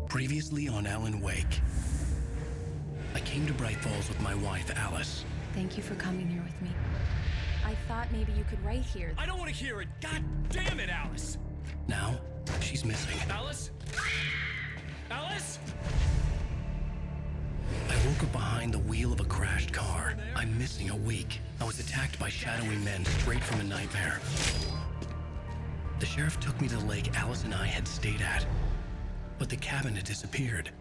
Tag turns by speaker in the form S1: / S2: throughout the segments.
S1: Previously on Alan Wake, I came to Bright Falls with my wife, Alice.
S2: Thank you for coming here with me. I thought maybe you could write here.
S3: I don't want to hear it! God damn it, Alice!
S1: Now, she's missing.
S3: Alice? Alice?
S1: I woke up behind the wheel of a crashed car. I'm missing a week. I was attacked by shadowy men straight from a nightmare. The sheriff took me to the lake Alice and I had stayed at, but the cabin had disappeared.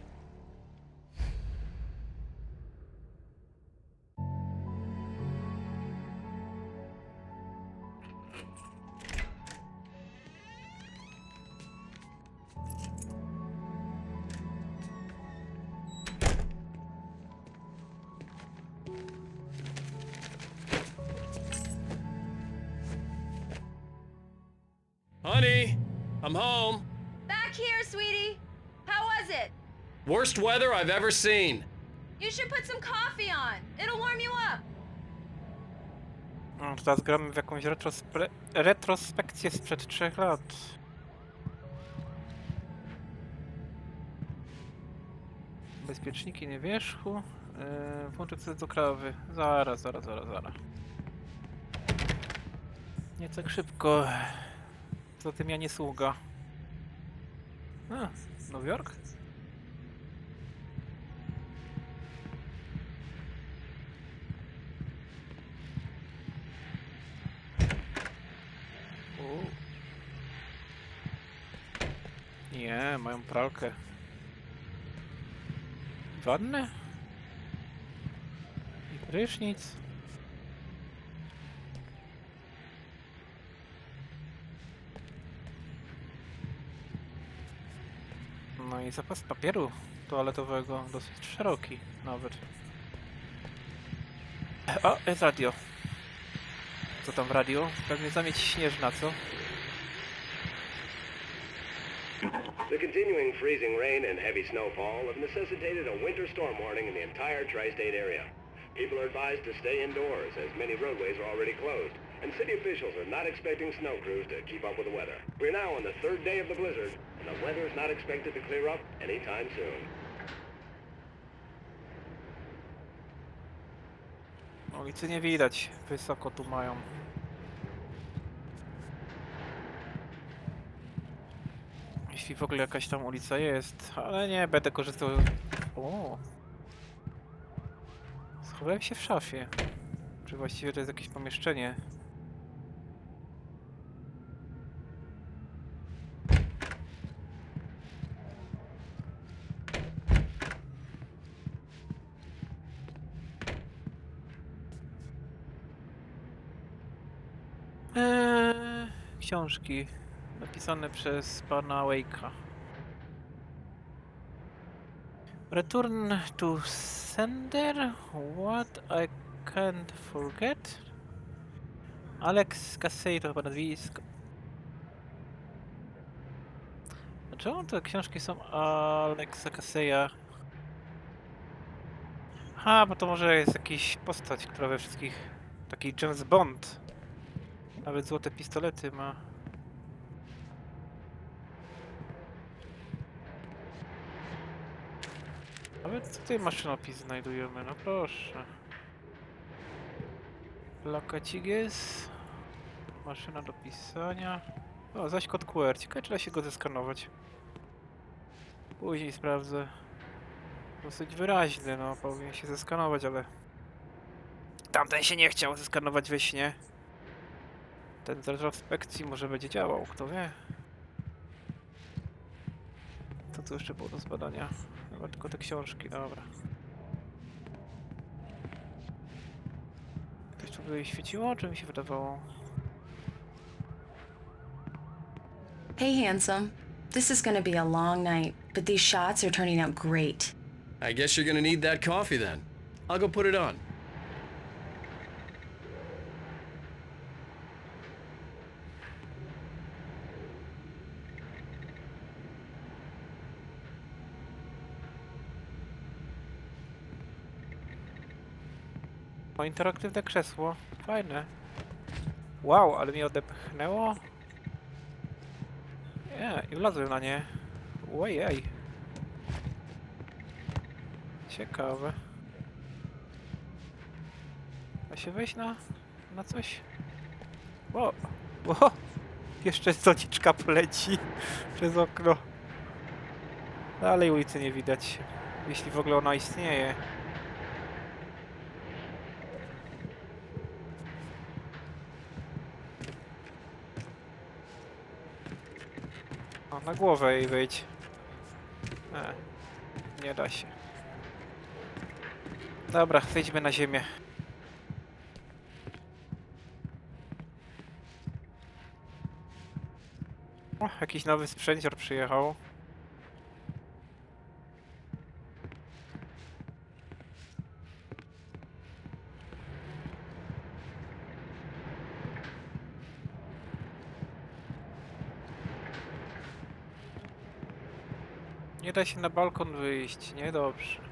S3: Honey, I'm home.
S2: Back here, sweetie. How was it?
S3: Worst weather I've ever seen.
S2: You should put some coffee on. It'll warm you up.
S4: No, teraz gramy w jakąś retrospekcję sprzed 3 lat. Bezpieczniki nie wierzchu. Włączę sobie do krawy. Zaraz. Nie tak szybko. Za tym ja nie sługa. A, Nowy Jork? Nie, mają pralkę. Wannę? I prysznic. No i zapas papieru toaletowego dosyć szeroki nawet. O, jest radio. Co tam w radio? Pewnie zamieć śnieżna, co?
S5: The continuing freezing rain and heavy snowfall have necessitated a winter storm warning in the entire tri-state area. People are advised to stay indoors as many roadways are already closed, and city officials are not expecting snow crews to keep up with the weather. We're now on the 3rd day of the blizzard, and the weather is not expected to clear up anytime soon.
S4: Ulicy nie widać, wysoko tu mają. Jeśli w ogóle jakaś tam ulica jest, ale nie będę korzystał. O! Schowałem się w szafie. Czy właściwie to jest jakieś pomieszczenie? Książki napisane przez pana Wake'a. Return to sender. What I can't forget. Alex Casey to chyba nazwisko. Dlaczego te książki są Alexa Caseya? Ha, bo to może jest jakiś postać, która we wszystkich... Taki James Bond. Nawet złote pistolety ma. Nawet tutaj maszynopis znajdujemy, no proszę. Plakacik jest. Maszyna do pisania. O, zaś kod QR. Ciekawe, czy da się go zeskanować. Później sprawdzę. Dosyć wyraźny, no powinien się zeskanować, ale... Tamten się nie chciał zeskanować we śnie. Ten z retrospekcji może będzie działał, kto wie. To co jeszcze było do zbadania? Chyba tylko te książki, dobra. Coś tu by świeciło, czy mi się wydawało?
S2: Hey, handsome. This is gonna be a long night, but these shots are turning out great.
S3: I guess you're gonna need that coffee then. I'll go put it on.
S4: O, interaktywne krzesło. Fajne. Wow, ale mnie odepchnęło. Nie, i wlazłem na nie. Ojej. Ciekawe. Da się wejść na coś? O! O! Jeszcze zoniczka poleci przez okno. Dalej ulicy nie widać. Jeśli w ogóle ona istnieje. O, na głowę jej wejdź. Nie da się. Dobra, zejdźmy na ziemię. O, jakiś nowy sprzęcior przyjechał. Nie da się na balkon wyjść, niedobrze.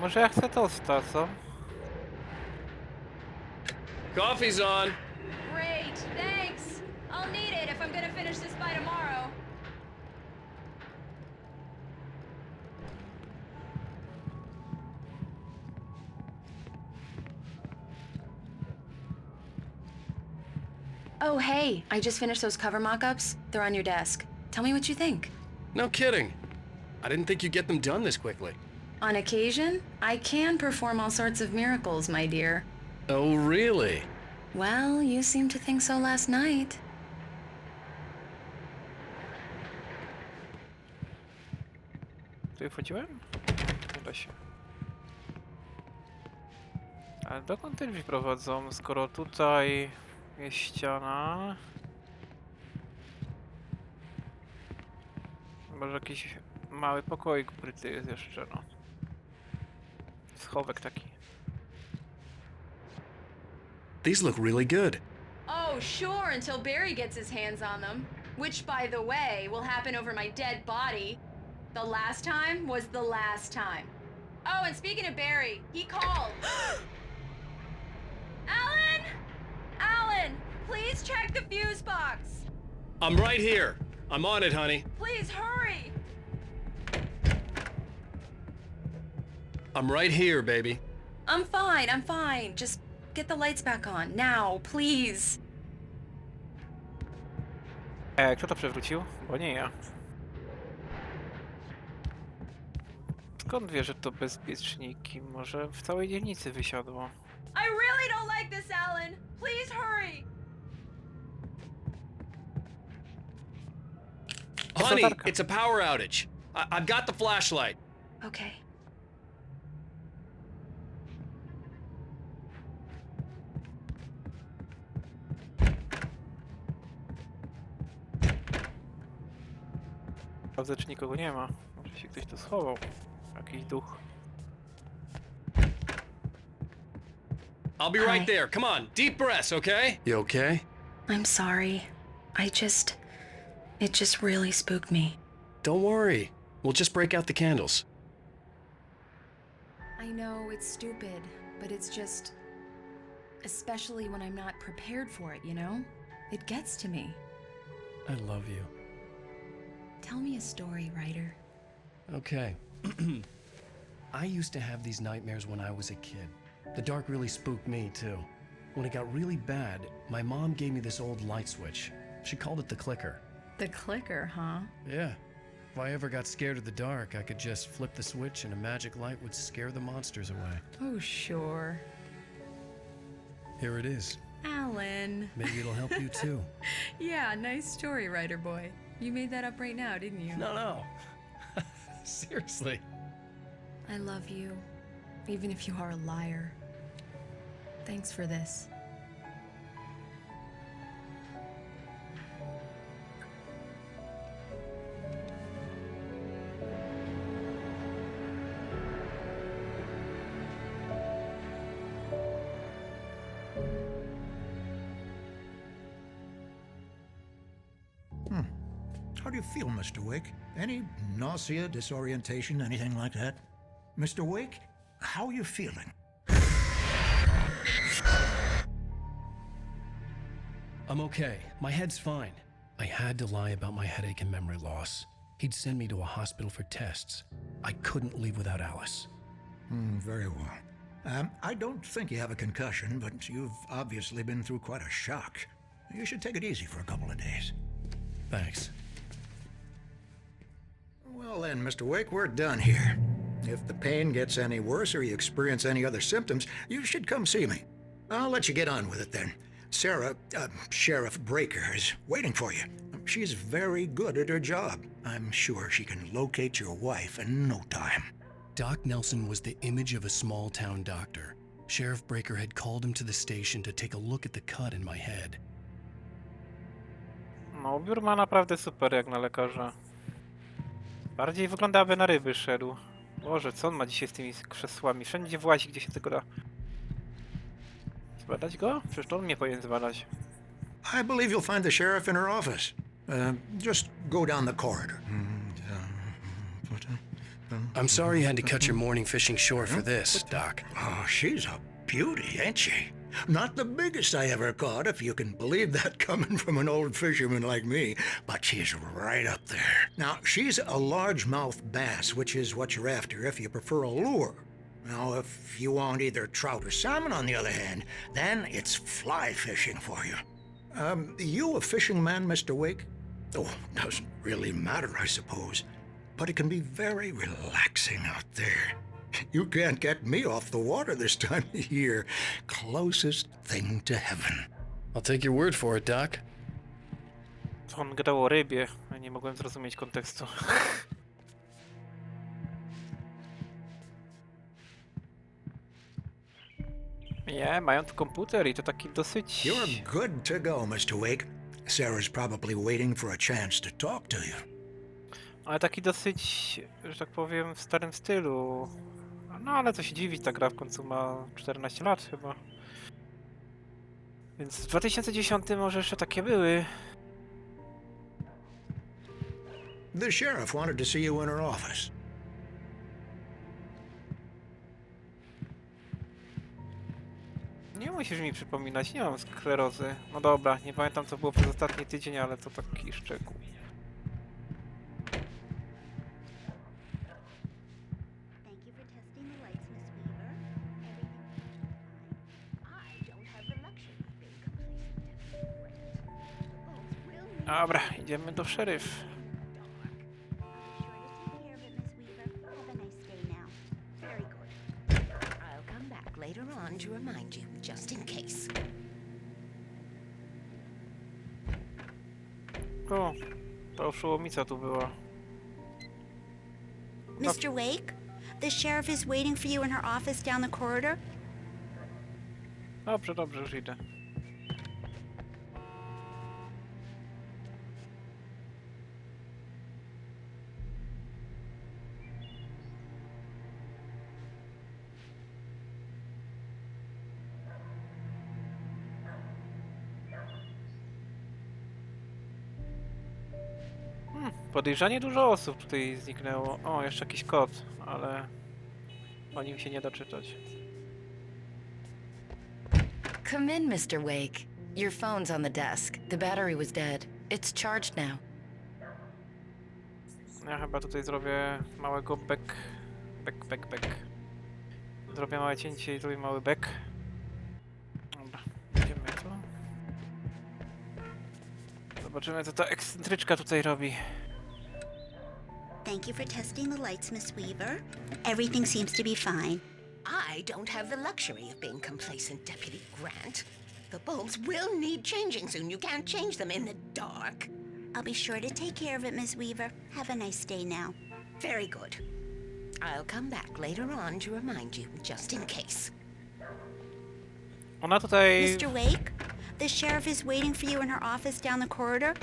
S4: Może ja chcę tosta, co?
S3: Coffee's on.
S2: Great, thanks. I'll need it if I'm gonna finish this by tomorrow. Oh, hey, I just finished those cover mock-ups. They're on your desk. Tell me what you think.
S3: No kidding. I didn't think you'd get them done this quickly.
S2: On occasion, I can perform all sorts of miracles, my dear.
S3: Oh, really?
S2: Well, you seemed to think so last night.
S4: Tu wchodziłem? Nie da się. Ale dokąd te drzwi prowadzą, skoro tutaj jest ściana? Może jakiś mały pokoik ukryty jest jeszcze, no. Schowek taki.
S3: These look really good.
S2: Oh, sure, until Barry gets his hands on them. Which, by the way, will happen over my dead body. The last time was the last time. Oh, and speaking of Barry, he called. Alan! Alan, please check the fuse box.
S3: I'm right here. I'm on it, honey.
S2: Please hurry.
S3: I'm right here, baby.
S2: I'm fine. Just get the lights back on. Now, please.
S4: Kto to przewrócił? Bo nie ja. Skąd wie, że to bezpieczniki? Może w całej dzielnicy wysiadło.
S2: I really don't like this, Alan. Please hurry.
S3: Honey,
S4: latarka.
S3: it's a power outage. I've got the flashlight.
S2: Okay.
S4: Sprawdzę, czy nikogo nie ma. Może się ktoś tu schował. Jakiś duch.
S3: I'll be right there. Come on, deep breaths, okay? You okay?
S2: I'm sorry. It just really spooked me.
S3: Don't worry. We'll just break out the candles.
S2: I know it's stupid, but it's just... Especially when I'm not prepared for it, you know? It gets to me.
S3: I love you.
S2: Tell me a story, writer.
S1: Okay. I used to have these nightmares when I was a kid. The dark really spooked me, too. When it got really bad, my mom gave me this old light switch. She called it the clicker.
S2: The clicker, huh?
S1: Yeah. If I ever got scared of the dark, I could just flip the switch and a magic light would scare the monsters away.
S2: Oh, sure.
S1: Here it is.
S2: Alan.
S1: Maybe it'll help you, too.
S2: Yeah, nice story, writer boy. You made that up right now, didn't you?
S1: No. Seriously.
S2: I love you, even if you are a liar. Thanks for this.
S6: How do you feel, Mr. Wake? Any nausea, disorientation, anything like that? Mr. Wake, how are you feeling?
S1: I'm okay. My head's fine. I had to lie about my headache and memory loss. He'd send me to a hospital for tests. I couldn't leave without Alice.
S6: Very well. I don't think you have a concussion, but you've obviously been through quite a shock. You should take it easy for a couple of days.
S1: Thanks.
S6: Well then, Mr. Wake, we're done here. If the pain gets any worse or you experience any other symptoms, you should come see me. I'll let you get on with it then. Sarah, Sheriff Breaker, is waiting for you. She's very good at her job. I'm sure she can locate your wife in no time.
S1: Doc Nelson was the image of a small-town doctor. Sheriff Breaker had called him to the station to take a look at the cut in my head.
S4: No, ubiór ma naprawdę super jak na lekarza. Bardziej wygląda, aby na ryby szedł. Boże, co on ma dzisiaj z tymi krzesłami? Wszędzie włazi, gdzie się tego da. Zbadać go? Przecież to on mnie powinien zbadać.
S6: I believe you'll find the sheriff in her office. Just go down the corridor.
S1: I'm sorry you had to cut your morning fishing short for this, Doc.
S6: Oh, she's a beauty, ain't she? Not the biggest I ever caught, if you can believe that coming from an old fisherman like me, but she's right up there. Now, she's a largemouth bass, which is what you're after if you prefer a lure. Now, if you want either trout or salmon, on the other hand, then it's fly fishing for you. You a fishing man, Mr. Wake? Oh, doesn't really matter, I suppose. But it can be very relaxing out there. You can't get me off the water this time of year. Closest thing to heaven.
S1: I'll take your word for it, Doc.
S4: Co on gadał o rybie? Ja nie mogłem zrozumieć kontekstu. Nie, mają tu komputer i to taki dosyć...
S6: You're good to go, Mr. Wake. Sarah's probably waiting for a chance to talk to you.
S4: Ale taki dosyć, że tak powiem, w starym stylu. No ale co się dziwić, ta gra w końcu ma 14 lat chyba. Więc w 2010 może jeszcze takie były.
S6: The sheriff wanted to see you in her office.
S4: Nie musisz mi przypominać, nie mam sklerozy. No dobra, nie pamiętam co było przez ostatni tydzień, ale to taki szczegół. Dobra, idziemy do szeryf.
S7: To remind you, just in case.
S4: O, ta oszołomica tu była.
S7: Mr. Wake, the sheriff is waiting for you in her office down the corridor.
S4: Dobrze, dobrze, już idę. Podejrzanie dużo osób tutaj zniknęło. O, jeszcze jakiś kod, ale o nim się nie da czytać.
S8: Come in, Mr. Wake. Your phone's on the desk. The battery was dead. It's charged now.
S4: Ja chyba tutaj zrobię małego back. Zrobię małe cięcie i zrobię mały back. Dobra, idziemy tu. Zobaczymy, co ta ekscentryczka tutaj robi.
S7: Thank you for testing the lights, Miss Weaver. Everything seems to be fine.
S9: I don't have the luxury of being complacent, Deputy Grant. The bulbs will need changing soon. You can't change them in the dark.
S7: I'll be sure to take care of it, Miss Weaver. Have a nice day now.
S9: Very good. I'll come back later on to remind you, just in case.
S4: Ona tutaj...
S7: Mr. Wake, the sheriff is waiting for you in her office down the corridor.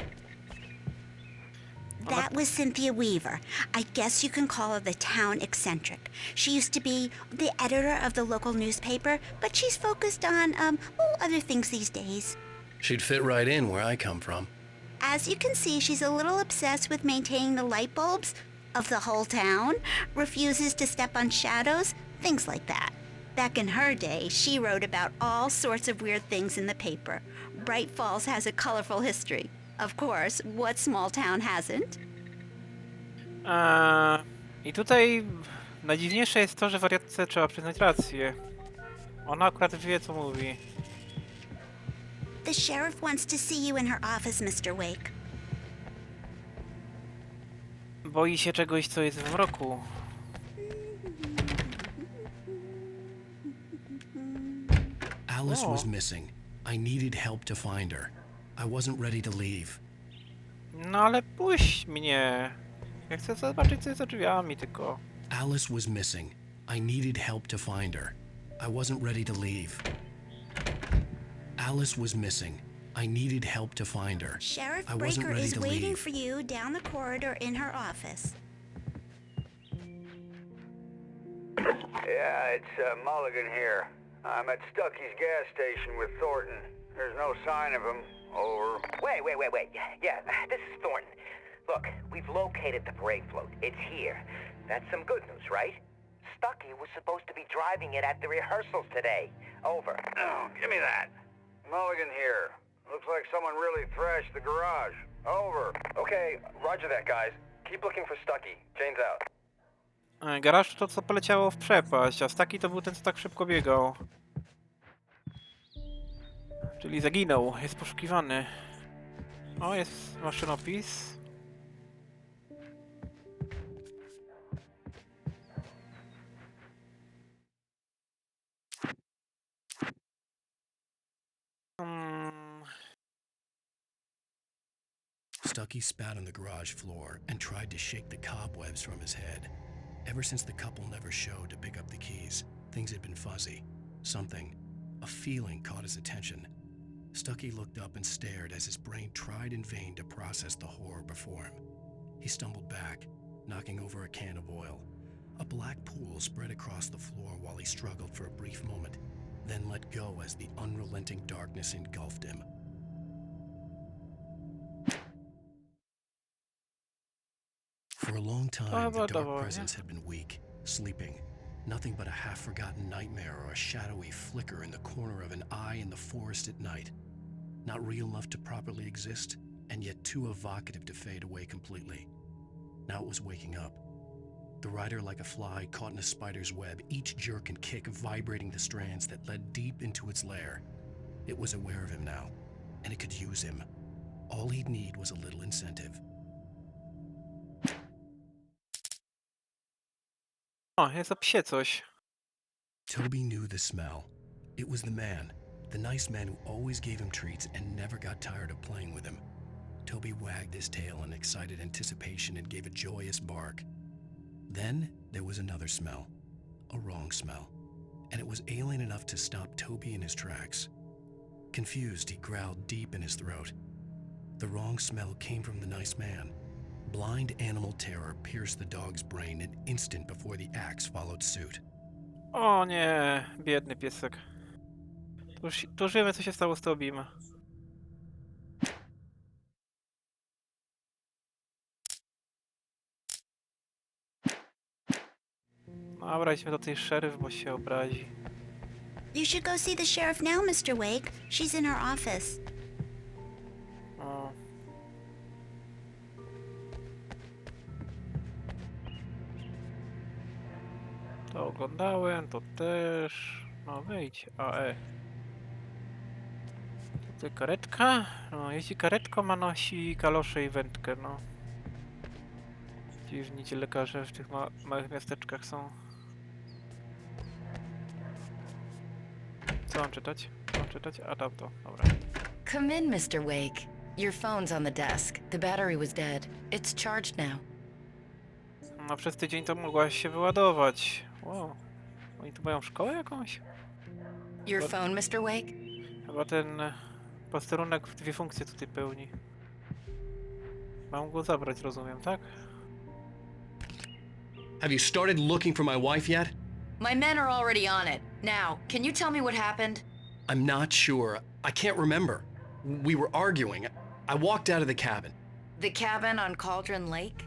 S7: That was Cynthia Weaver. I guess you can call her the town eccentric. She used to be the editor of the local newspaper, but she's focused on, other things these days.
S1: She'd fit right in where I come from.
S7: As you can see, she's a little obsessed with maintaining the light bulbs of the whole town, refuses to step on shadows, things like that. Back in her day, she wrote about all sorts of weird things in the paper. Bright Falls has a colorful history. Of course, what small town hasn't?
S4: I tutaj najdziwniejsze jest to, że wariatce trzeba przyznać rację. Ona akurat wie, co mówi.
S7: The sheriff wants to see you in her office, Mr. Wake.
S4: Boi się czegoś, co jest w mroku.
S1: Alice was missing. I needed help to find her. I wasn't ready to leave.
S4: No ale puść mnie. Ja chcę zobaczyć, co jest za drzwiami tylko.
S1: Alice was missing. I needed help to find her. I wasn't ready to leave. Alice was missing. I needed help to find her.
S7: Sheriff
S1: I wasn't
S7: Breaker
S1: ready
S7: is
S1: to
S7: waiting
S1: leave.
S7: for you down the corridor in her office.
S10: Yeah, it's Mulligan here. I'm at Stucky's gas station with Thornton. There's no sign of him. Over.
S11: Wait. Yeah, this is Thornton. Look, we've located the parade float. It's here. That's some good news, right? Stucky was supposed to be driving it at the rehearsals today. Over.
S10: Oh, give me that. Mulligan here. Looks like someone really thrashed the garage. Over.
S11: Okay, roger that, guys. Keep looking for Stucky. Jane's out.
S4: Garaż to, co poleciało w przepaść, a Stucky to był ten, co tak szybko biegał. Czyli zaginął, jest poszukiwany. O, jest maszynopis.
S1: Stucky spat on the garage floor and tried to shake the cobwebs from his head. Ever since the couple never showed to pick up the keys, things had been fuzzy. Something, a feeling caught his attention. Stucky looked up and stared as his brain tried in vain to process the horror before him. He stumbled back, knocking over a can of oil. A black pool spread across the floor while he struggled for a brief moment, then let go as the unrelenting darkness engulfed him. For a long time, the dark presence had been weak, sleeping. Nothing but a half-forgotten nightmare or a shadowy flicker in the corner of an eye in the forest at night. Not real enough to properly exist, and yet too evocative to fade away completely. Now it was waking up. The rider like a fly caught in a spider's web, each jerk and kick vibrating the strands that led deep into its lair. It was aware of him now, and it could use him. All he'd need was a little incentive.
S4: O, jest o psie coś.
S1: Toby knew the smell. It was the man, the nice man who always gave him treats and never got tired of playing with him. Toby wagged his tail in excited anticipation and gave a joyous bark. Then there was another smell, a wrong smell, and it was alien enough to stop Toby in his tracks. Confused, he growled deep in his throat. The wrong smell came from the nice man. Blind animal terror pierced the dog's brain an instant before the axe followed suit.
S4: O nie, biedny piesek. To już wiemy, co się stało z Tobim. Dobra, idźmy do tej szeryf, bo się obrazi.
S7: You should go see the sheriff now, Mr. Wake. She's in her office.
S4: O. To oglądałem, to też. No wyjdź, Tutaj karetka. No, jeździ karetką, a nosi kalosze i wędkę, no. Dziwni ci lekarze w tych małych miasteczkach są. Co mam czytać? Mam czytać? A tamto, dobra.
S8: Come in, Mr. Wake. Your phone's on the desk. The battery was dead. It's charged now.
S4: No przez tydzień to mogłaś się wyładować. Wow. Oni tu mają szkołę jakąś?
S8: Your phone, Mr. Wake?
S4: Chyba ten posterunek dwie funkcje tutaj pełni. Mam go zabrać, rozumiem, tak?
S3: Have you started looking for my wife yet?
S8: My men are already on it. Now, can you tell me what happened?
S3: I'm not sure. I can't remember. We were arguing. I walked out of the cabin.
S8: The cabin on Cauldron Lake?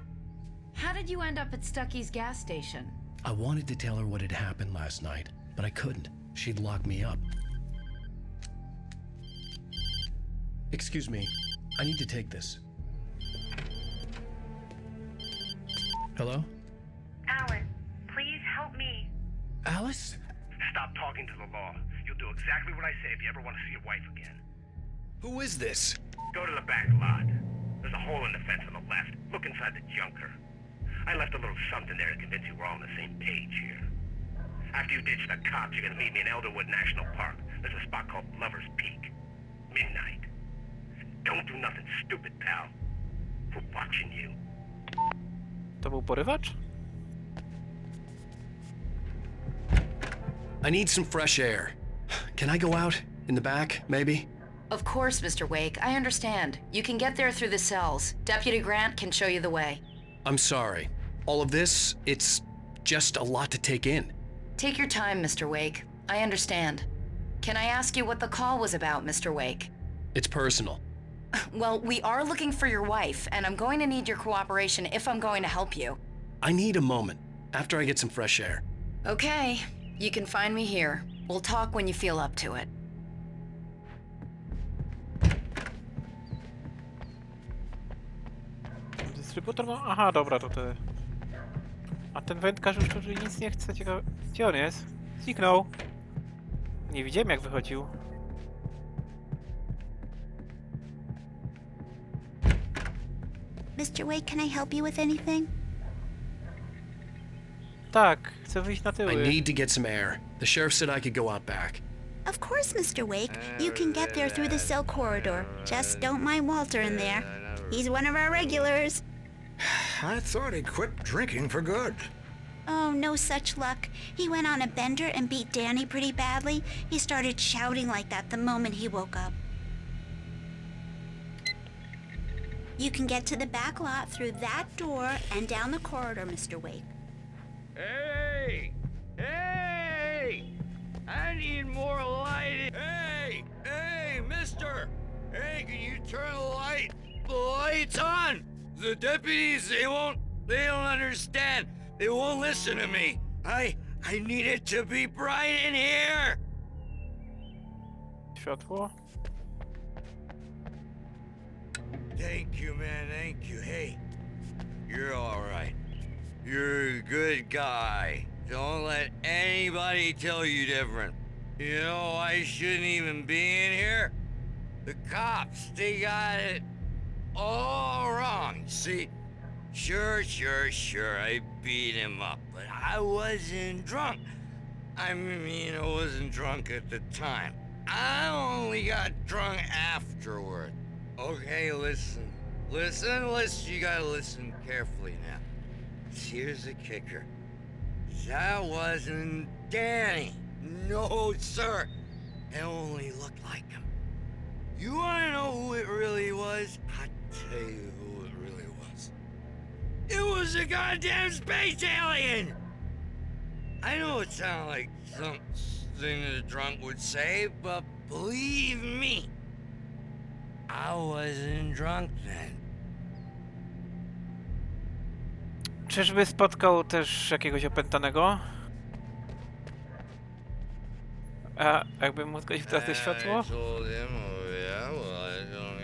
S2: How did you end up at Stucky's gas station?
S1: I wanted to tell her what had happened last night, but I couldn't. She'd lock me up. Excuse me, I need to take this. Hello?
S12: Alan, please help me.
S1: Alice?
S5: Stop talking to the law. You'll do exactly what I say if you ever want to see your wife again.
S3: Who is this?
S5: Go to the back lot. There's a hole in the fence on the left. Look inside the junker. I left a little something there to convince you we're all on the same page here. After you ditch the cops, you're gonna meet me in Elderwood National Park. There's a spot called Lover's Peak. Midnight. Don't do nothing stupid, pal. We're watching you.
S4: To był porywacz?
S3: I need some fresh air. Can I go out? In the back, maybe?
S8: Of course, Mr. Wake. I understand. You can get there through the cells. Deputy Grant can show you the way.
S3: I'm sorry. All of this, it's just a lot to take in.
S8: Take your time, Mr. Wake. I understand. Can I ask you what the call was about, Mr. Wake?
S3: It's personal.
S8: Well, we are looking for your wife, and I'm going to need your cooperation if I'm going to help you.
S3: I need a moment, after I get some fresh air.
S8: Okay. You can find me here. We'll talk when you feel up to it.
S4: Dystrybutor ma... Aha, dobra, to te... A ten wędkarz już tu nic nie chce, ciekawe... Gdzie on jest? Zniknął. Nie widziałem jak wychodził.
S7: Mr. Wake, can I help you with anything?
S4: Tak, chcę wyjść na tyły.
S3: I need to get some air. The sheriff said I could go out back.
S7: Of course, Mr. Wake. You can get there through the cell corridor. Just don't mind Walter in there. He's one of our regulars.
S6: I thought he quit drinking for good.
S7: Oh, no such luck. He went on a bender and beat Danny pretty badly. He started shouting like that the moment he woke up. You can get to the back lot through that door and down the corridor, Mr. Wake.
S10: Hey! Hey! I need more light. Hey! Hey, mister! Hey, can you turn the lights on? The deputies, they don't understand. They won't listen to me. I need it to be bright in here.
S4: Światło.
S10: Thank you, man, thank you. Hey, you're all right. You're a good guy. Don't let anybody tell you different. You know, I shouldn't even be in here. The cops, they got it all wrong. See, sure, I beat him up, but I wasn't drunk. I mean, I wasn't drunk at the time. I only got drunk afterward. Okay, listen, you gotta listen carefully now. Here's the kicker. That wasn't Danny. No, sir. It only looked like him. You wanna know who it really was? I'll tell you who it really was. It was a goddamn space alien! I know it sounds like something a drunk would say, but believe me, I wasn't drunk then.
S4: Czyżby spotkał też jakiegoś opętanego? A jakby mógł zgasić teraz to światło?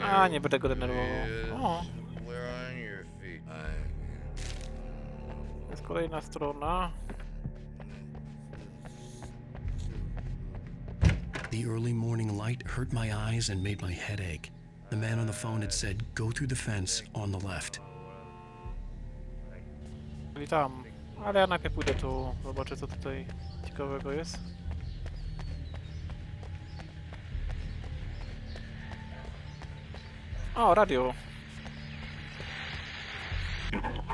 S4: A, nie będę go denerwował. O. To jest kolejna strona.
S1: The early morning light hurt my eyes and made my head ache. The man on the phone had said, go through the fence on the left.
S4: Czyli tam. Ale ja najpierw pójdę tu, zobaczę co tutaj ciekawego jest. O, radio.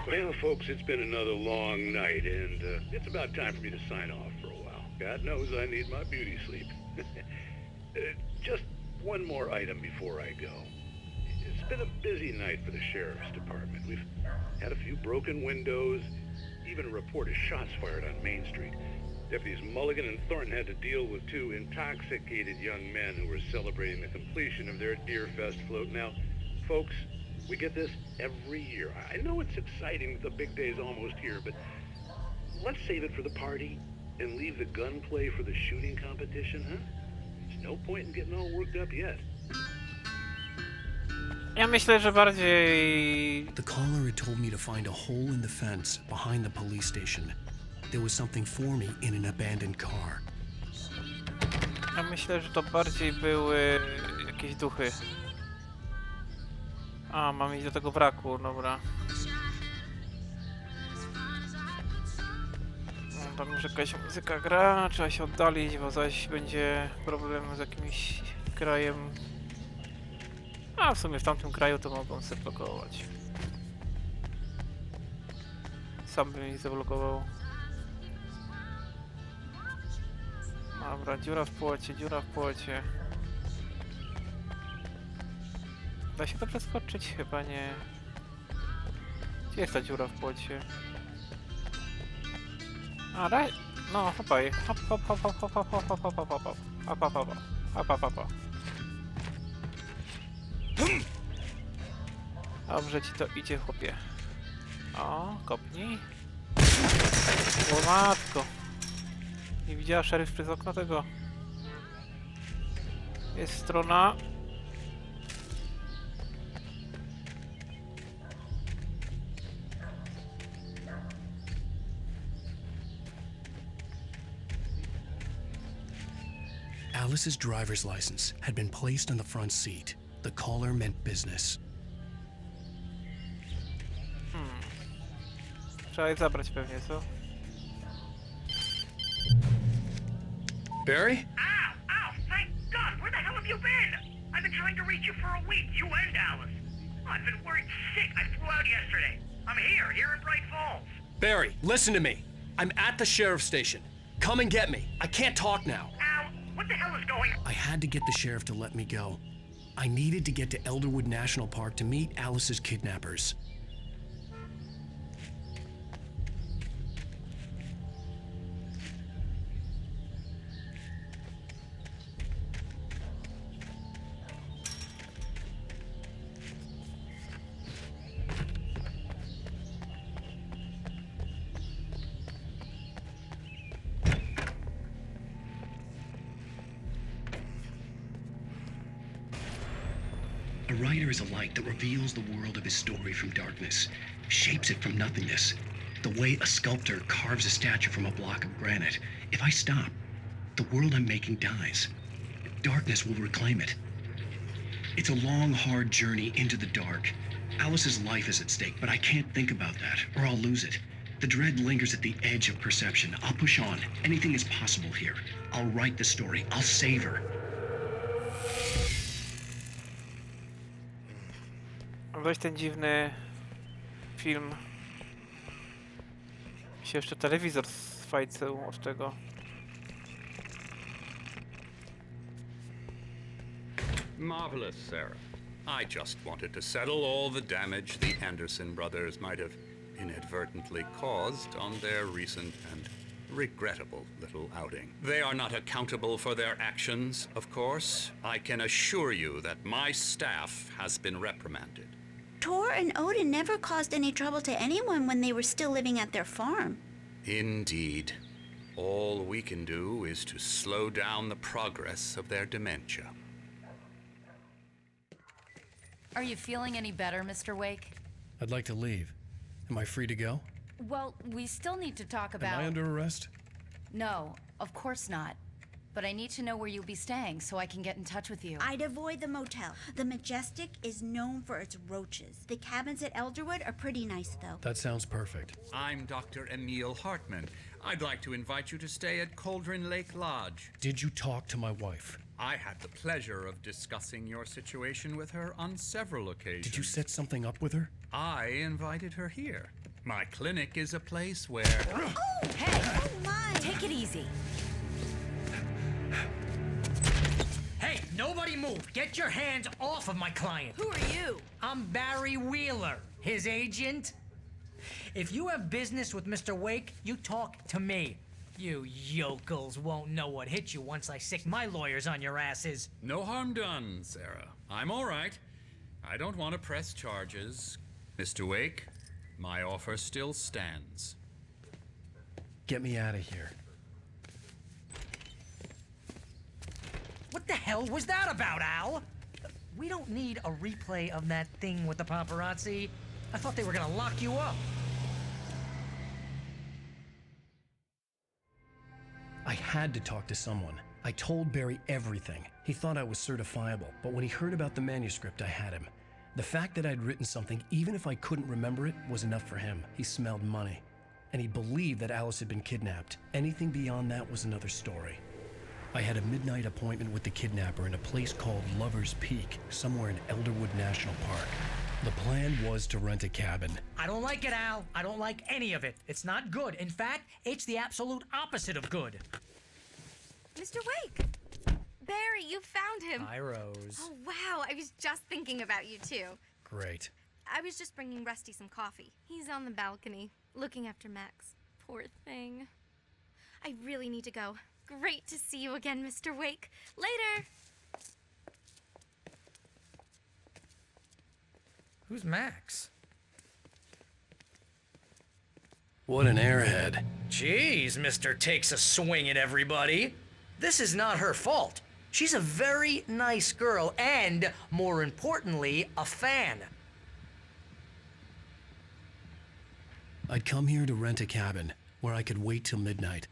S5: Well, folks, it's been another long night, and it's about time for me to sign off for a while. God knows I need my beauty sleep. Just one more item before I go. It's been a busy night for the sheriff's department. We've had a few broken windows, even a report of shots fired on Main Street. Deputies Mulligan and Thornton had to deal with two intoxicated young men who were celebrating the completion of their Deer Fest float. Now,
S13: Folks, we get this every year. I know it's exciting that the big day's almost here, but let's save it for the party and leave the gunplay for the shooting competition, huh? There's no point in getting all worked up yet.
S4: Ja myślę, że bardziej...
S1: The caller had told me to find a hole in the fence behind the police station. There was something for me in an abandoned car.
S4: Ja myślę, że to bardziej były jakieś duchy. A, mam iść do tego wraku, dobra. No, tam już jakaś muzyka gra, trzeba się oddalić, bo zaś będzie problem z jakimś krajem. A w sumie w tamtym kraju to mogą sobie blokować. Sam bym ich zablokował. Dobra, dziura w płocie, dziura w płocie. Da się to przeskoczyć? Chyba nie. Gdzie jest ta dziura w płocie? A, daj! No, hopaj. Hop, hop, hop, hop, hop, hop, hop, hop, hop, hop, hop, hop, hop, hop, hop, hop, hop, hop. Dobrze ci to idzie, chłopie. O, kopnij. O matko. Nie widziała szeryf przez okno tego. Jest strona.
S1: Alice's driver's license had been placed on the front seat. The caller meant business.
S4: Trzeba je zabrać pewnie, co?
S3: Barry?
S12: Ow! Ow! Thank God! Where the hell have you been? I've been trying to reach you for a week, you and Alice. I've been worried sick. I flew out yesterday. I'm here in Bright Falls.
S3: Barry, listen to me. I'm at the sheriff's station. Come and get me. I can't talk now.
S12: Ow! What the hell is going on?
S1: I had to get the sheriff to let me go. I needed to get to Elderwood National Park to meet Alice's kidnappers. A writer is a light that reveals the world of his story from darkness, shapes it from nothingness. The way a sculptor carves a statue from a block of granite. If I stop, the world I'm making dies. Darkness will reclaim it. It's a long, hard journey into the dark. Alice's life is at stake, but I can't think about that, or I'll lose it. The dread lingers at the edge of perception. I'll push on. Anything is possible here. I'll write the story. I'll save her.
S4: Weź ten dziwny film. Mi się jeszcze telewizor sfajceł od tego.
S14: Marvelous, Sarah. I just wanted to settle all the damage the Anderson brothers might have inadvertently caused on their recent and regrettable little outing. They are not accountable for their actions, of course. I can assure you that my staff has been reprimanded.
S7: Tor and Odin never caused any trouble to anyone when they were still living at their farm.
S14: Indeed. All we can do is to slow down the progress of their dementia.
S8: Are you feeling any better, Mr. Wake?
S1: I'd like to leave. Am I free to go?
S8: Well, we still need to talk about...
S1: Am I under arrest?
S8: No, of course not. But I need to know where you'll be staying so I can get in touch with you.
S7: I'd avoid the motel. The Majestic is known for its roaches. The cabins at Elderwood are pretty nice, though.
S1: That sounds perfect.
S14: I'm Dr. Emil Hartman. I'd like to invite you to stay at Cauldron Lake Lodge.
S1: Did you talk to my wife?
S14: I had the pleasure of discussing your situation with her on several occasions.
S1: Did you set something up with her?
S14: I invited her here. My clinic is a place where...
S7: Oh!
S8: Hey!
S7: Oh, my!
S8: Take it easy.
S15: Hey, nobody move! Get your hands off of my client!
S8: Who are you?
S15: I'm Barry Wheeler, his agent. If you have business with Mr. Wake, you talk to me. You yokels won't know what hit you once I sick my lawyers on your asses.
S14: No harm done, Sarah. I'm all right. I don't want to press charges. Mr. Wake, my offer still stands.
S3: Get me out of here.
S15: What the hell was that about, Al? We don't need a replay of that thing with the paparazzi. I thought they were gonna lock you up.
S1: I had to talk to someone. I told Barry everything. He thought I was certifiable, but when he heard about the manuscript, I had him. The fact that I'd written something, even if I couldn't remember it, was enough for him. He smelled money. And he believed that Alice had been kidnapped. Anything beyond that was another story. I had a midnight appointment with the kidnapper in a place called Lover's Peak, somewhere in Elderwood National Park. The plan was to rent a cabin.
S15: I don't like it, Al. I don't like any of it. It's not good. In fact, it's the absolute opposite of good.
S16: Mr. Wake! Barry, you found him.
S3: Hi, Rose.
S16: Oh, wow. I was just thinking about you, too.
S3: Great.
S16: I was just bringing Rusty some coffee. He's on the balcony, looking after Max. Poor thing. I really need to go. Great to see you again, Mr. Wake. Later!
S15: Who's Max?
S3: What an airhead.
S15: Jeez, Mr. Takes a swing at everybody. This is not her fault. She's a very nice girl and, more importantly, a fan.
S1: I'd come here to rent a cabin, where I could wait till midnight.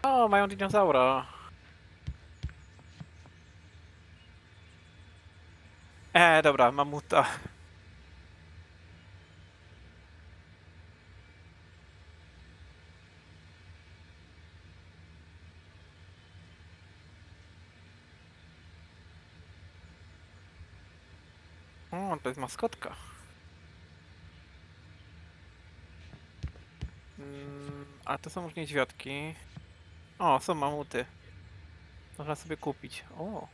S4: O, mają dinozaura. Dobra, mamuta. O, to jest maskotka. A to są już niedźwiadki. O, są mamuty. Można sobie kupić. O.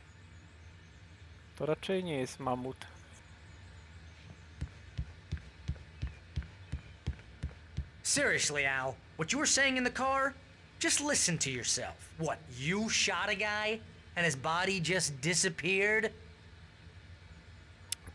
S4: To raczej nie jest mamut.
S15: Seriously, Al, what you were saying in the car? Just listen to yourself. What, you shot a guy and his body just disappeared?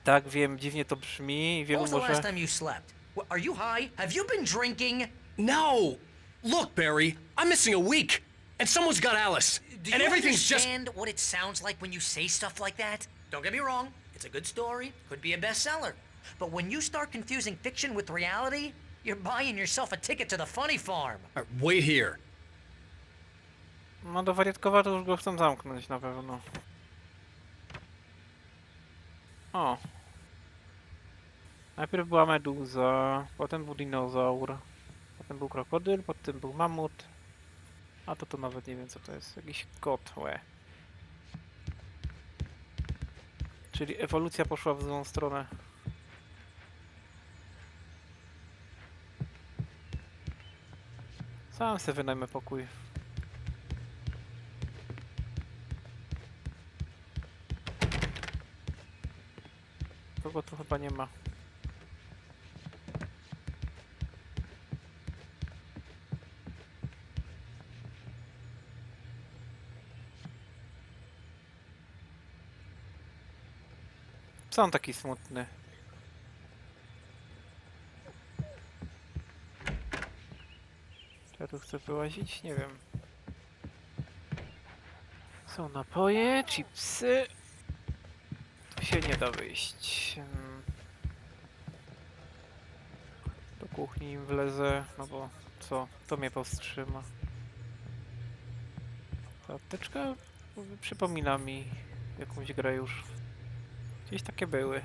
S4: Tak, wiem, dziwnie to brzmi.
S15: When
S4: Wielu
S15: was the last
S4: może...
S15: time you slept? Are you high? Have you been drinking?
S3: No! Look, Barry, I'm missing a week, and someone's got Alice,
S15: Do
S3: and
S15: you
S3: everything's just...
S15: understand what it sounds like when you say stuff like that? Don't get me wrong, it's a good story, could be a bestseller. But when you start confusing fiction with reality, you're buying yourself a ticket to the funny farm.
S3: Wait here.
S4: No do wariatkowa to już go chcą zamknąć na pewno. O. Najpierw była meduza, potem był dinozaur, potem był krokodyl, potem był mamut. A to nawet nie wiem co to jest, jakiś kot, łe. Czyli ewolucja poszła w złą stronę. Sam sobie wynajmę pokój. Kogo tu chyba nie ma. Co on taki smutny? Czy ja tu chcę wyłazić? Nie wiem. Są napoje, chipsy. Tu się nie da wyjść. Do kuchni im wlezę, no bo co? To mnie powstrzyma. Ta apteczka przypomina mi jakąś grę już. Gdzieś takie były.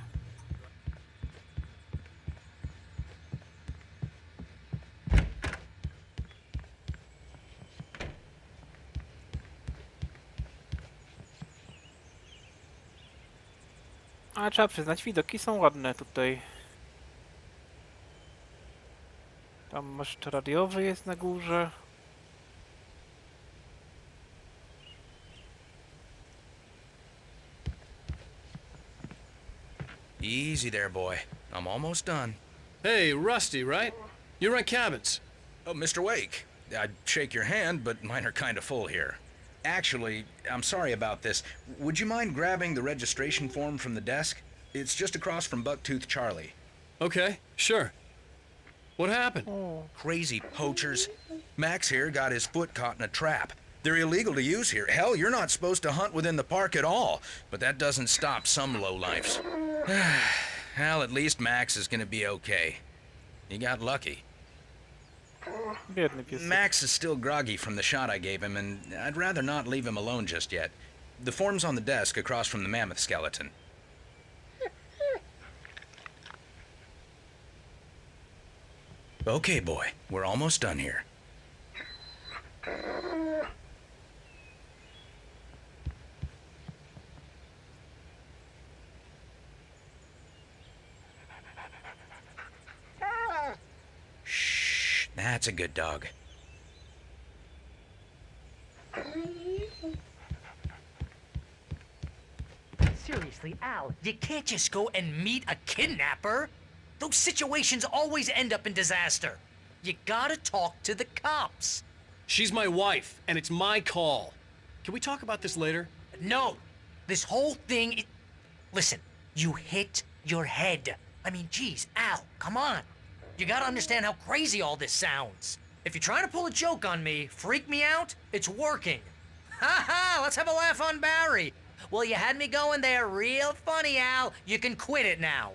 S4: Ale trzeba przyznać, widoki są ładne tutaj. Tam maszcz radiowy jest na górze.
S17: Easy there, boy. I'm almost done.
S3: Hey, Rusty, right? You rent cabins.
S17: Oh, Mr. Wake. I'd shake your hand, but mine are kind of full here. Actually, I'm sorry about this. Would you mind grabbing the registration form from the desk? It's just across from Bucktooth Charlie.
S3: Okay, sure. What happened?
S17: Crazy poachers. Max here got his foot caught in a trap. They're illegal to use here. Hell, you're not supposed to hunt within the park at all. But that doesn't stop some lowlifes. Well, at least Max is gonna be okay. He got lucky.
S4: Biedny piesek.
S17: Max is still groggy from the shot I gave him, and I'd rather not leave him alone just yet. The form's on the desk across from the mammoth skeleton. Okay, boy. We're almost done here. Shh. That's a good dog.
S15: Seriously, Al, you can't just go and meet a kidnapper. Those situations always end up in disaster. You gotta talk to the cops.
S3: She's my wife, and it's my call. Can we talk about this later?
S15: No, this whole thing. Listen, you hit your head. I mean, geez, Al, come on. You gotta understand how crazy all this sounds. If you're trying to pull a joke on me, freak me out, it's working. Ha ha, let's have a laugh on Barry. Well, you had me going there real funny, Al. You can quit it now.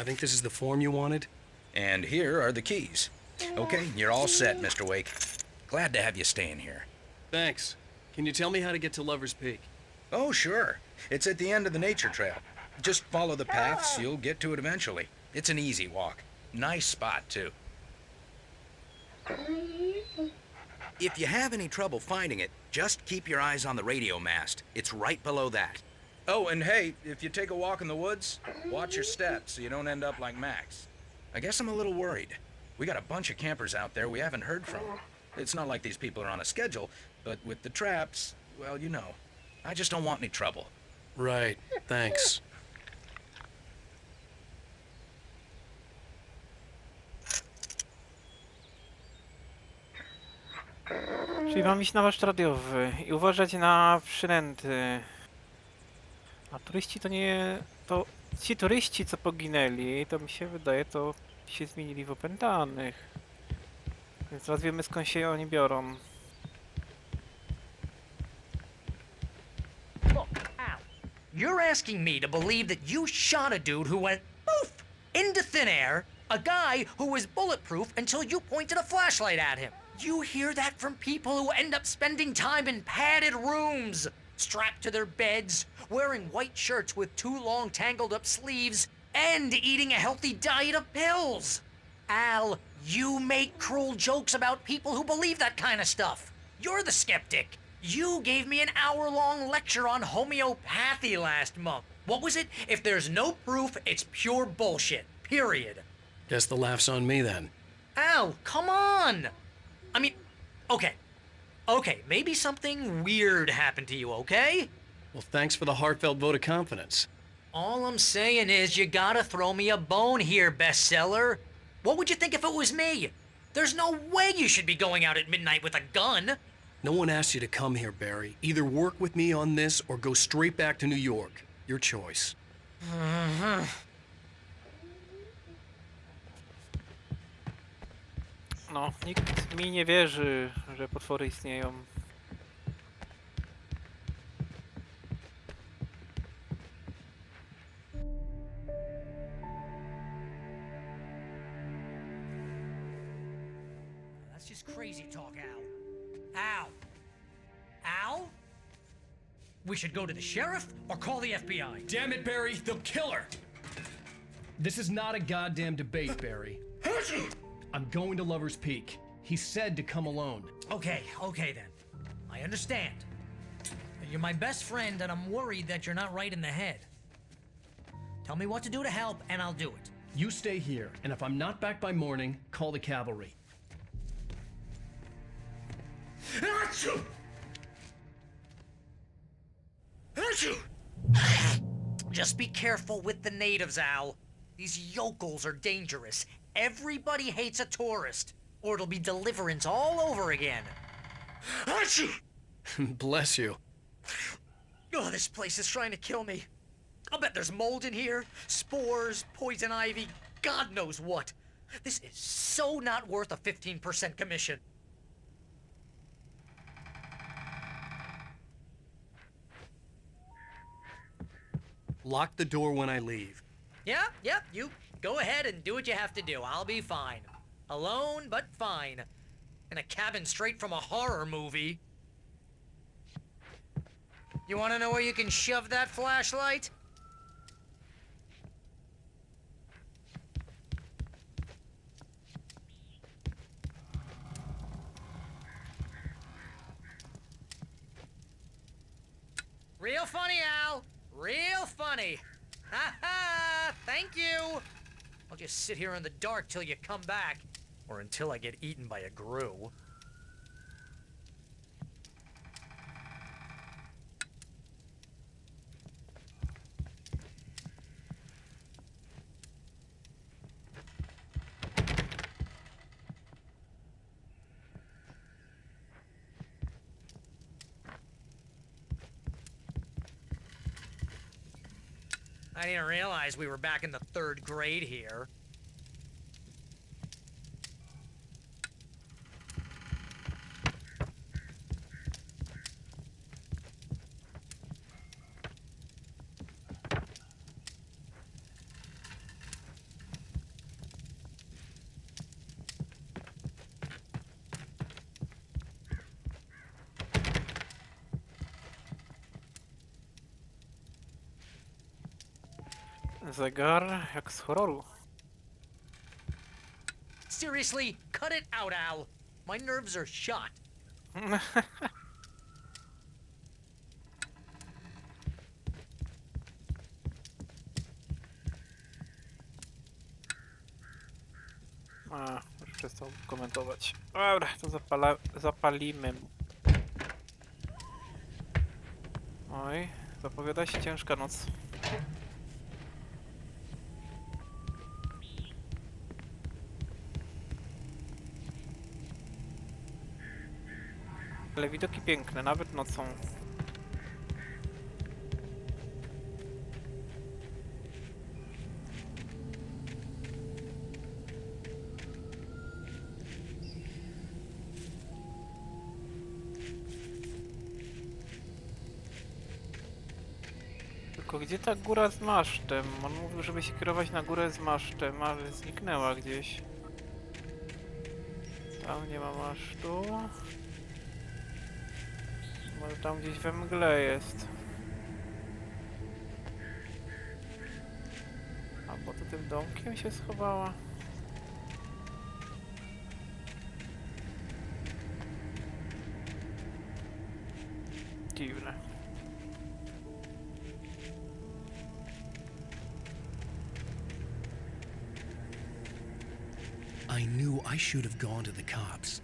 S3: I think this is the form you wanted.
S17: And here are the keys. Okay, you're all set, Mr. Wake. Glad to have you staying here.
S3: Thanks. Can you tell me how to get to Lover's Peak?
S17: Oh, sure. It's at the end of the nature trail. Just follow the paths, you'll get to it eventually. It's an easy walk. Nice spot, too. If you have any trouble finding it, just keep your eyes on the radio mast. It's right below that. Oh, and hey, if you take a walk in the woods, watch your steps so you don't end up like Max. I guess I'm a little worried. We got a bunch of campers out there we haven't heard from. It's not like these people are on a schedule, but with the traps, well, you know. I just don't want any trouble.
S3: Right, thanks.
S4: Czyli mam iść na warsztat radiowy i uważać na przynęty. A turyści to nie... To ci turyści, co poginęli, to mi się wydaje, to się zmienili w opętanych. Więc teraz wiemy, skąd się oni biorą.
S15: Look, Al, you're asking me to believe that you shot a dude who went poof into thin air, a guy who was bulletproof until you pointed a flashlight at him. You hear that from people who end up spending time in padded rooms, strapped to their beds, wearing white shirts with too long tangled up sleeves, and eating a healthy diet of pills. Al, you make cruel jokes about people who believe that kind of stuff. You're the skeptic. You gave me an hour-long lecture on homeopathy last month. What was it? If there's no proof, it's pure bullshit. Period.
S3: Guess the laugh's on me then.
S15: Al, come on! I mean, okay, maybe something weird happened to you, okay?
S3: Well, thanks for the heartfelt vote of confidence.
S15: All I'm saying is you gotta throw me a bone here, bestseller. What would you think if it was me? There's no way you should be going out at midnight with a gun.
S3: No one asked you to come here, Barry. Either work with me on this or go straight back to New York. Your choice.
S4: No, nikt mi nie wierzy, że potwory istnieją.
S15: That's just crazy talk, Al. Al? Al? We should go to the sheriff or call the FBI.
S3: Damn it, Barry, they'll kill her! This is not a goddamn debate, Barry. I'm going to Lover's Peak. He said to come alone.
S15: Okay then. I understand. You're my best friend and I'm worried that you're not right in the head. Tell me what to do to help, and I'll do it.
S3: You stay here, and if I'm not back by morning, call the cavalry.
S6: Achoo! Achoo!
S15: Just be careful with the natives, Al. These yokels are dangerous. Everybody hates a tourist, or it'll be deliverance all over again.
S6: Achoo!
S3: Bless you.
S15: Oh, this place is trying to kill me. I'll bet there's mold in here, spores, poison ivy, God knows what. This is so not worth a 15% commission.
S3: Lock the door when I leave.
S15: Yep, you go ahead and do what you have to do. I'll be fine. Alone, but fine. In a cabin straight from a horror movie. You wanna know where you can shove that flashlight? Real funny, Al. Real funny. Ha ha! Thank you! I'll just sit here in the dark till you come back. Or until I get eaten by a grue. I didn't realize we were back in the 3rd grade here.
S4: Zegar jak z horroru.
S15: Seriously, cut it out, Al. My nerves are shot.
S4: A, już przestał komentować. Dobra, to zapalimy. Oj, zapowiada się ciężka noc. Ale widoki piękne, nawet nocą. Tylko gdzie ta góra z masztem? On mówił, żeby się kierować na górę z masztem, ale zniknęła gdzieś. Tam nie ma masztu. Może tam gdzieś we mgle jest. Albo to tym domkiem się schowała. Dziwne.
S1: I knew I should have gone to the cops.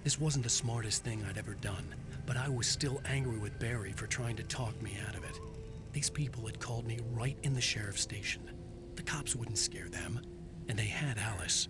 S1: This wasn't the smartest thing I'd ever done, but I was still angry with Barry for trying to talk me out of it. These people had called me right in the sheriff's station. The cops wouldn't scare them, and they had Alice.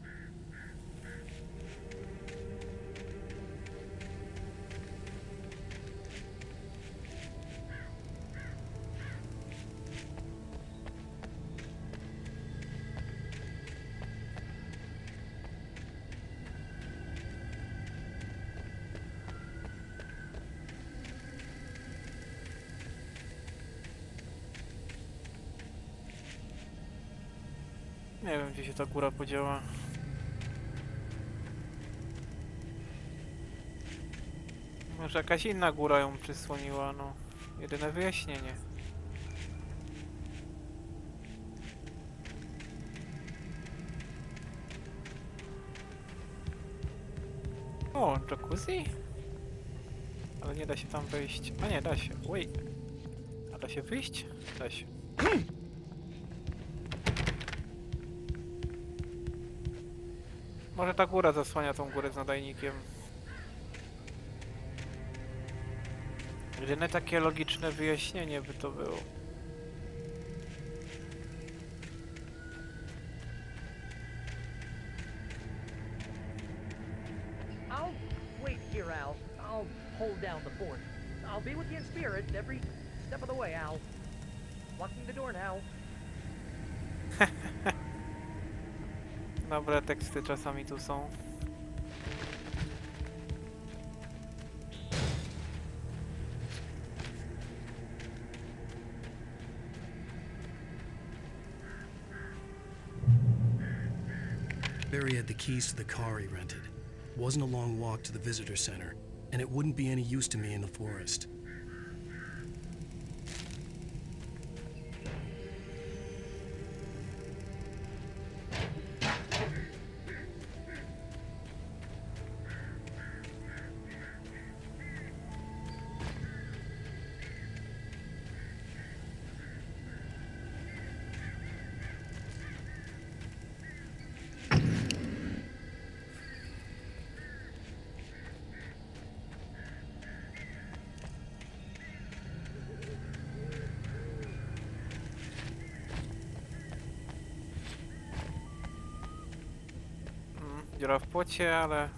S4: Nie wiem, gdzie się ta góra podziała. Może jakaś inna góra ją przysłoniła, no. Jedyne wyjaśnienie. O, jacuzzi? Ale nie da się tam wejść. A nie, da się. Oj. A da się wyjść? Da się. Może ta góra zasłania tą górę z nadajnikiem. Jedyne takie logiczne wyjaśnienie by to było.
S18: I'll wait here, Al. I'll hold down the fort. I'll be with you in spirit every step of the way, Al. Locking the door now.
S4: Dobre teksty czasami tu są.
S1: Barry had the keys to the car he rented. Wasn't a long walk to the visitor center, and it wouldn't be any use to me in the forest.
S4: Dziura w płocie, ale...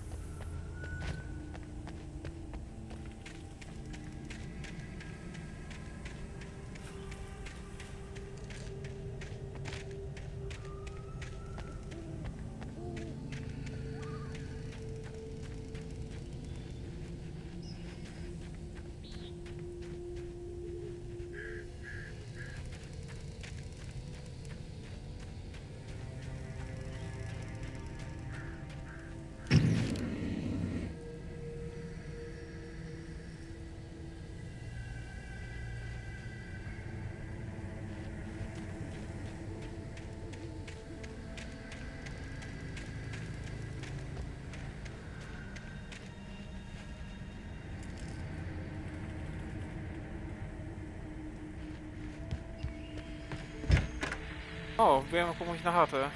S4: O, wbiłem komuś na chatę.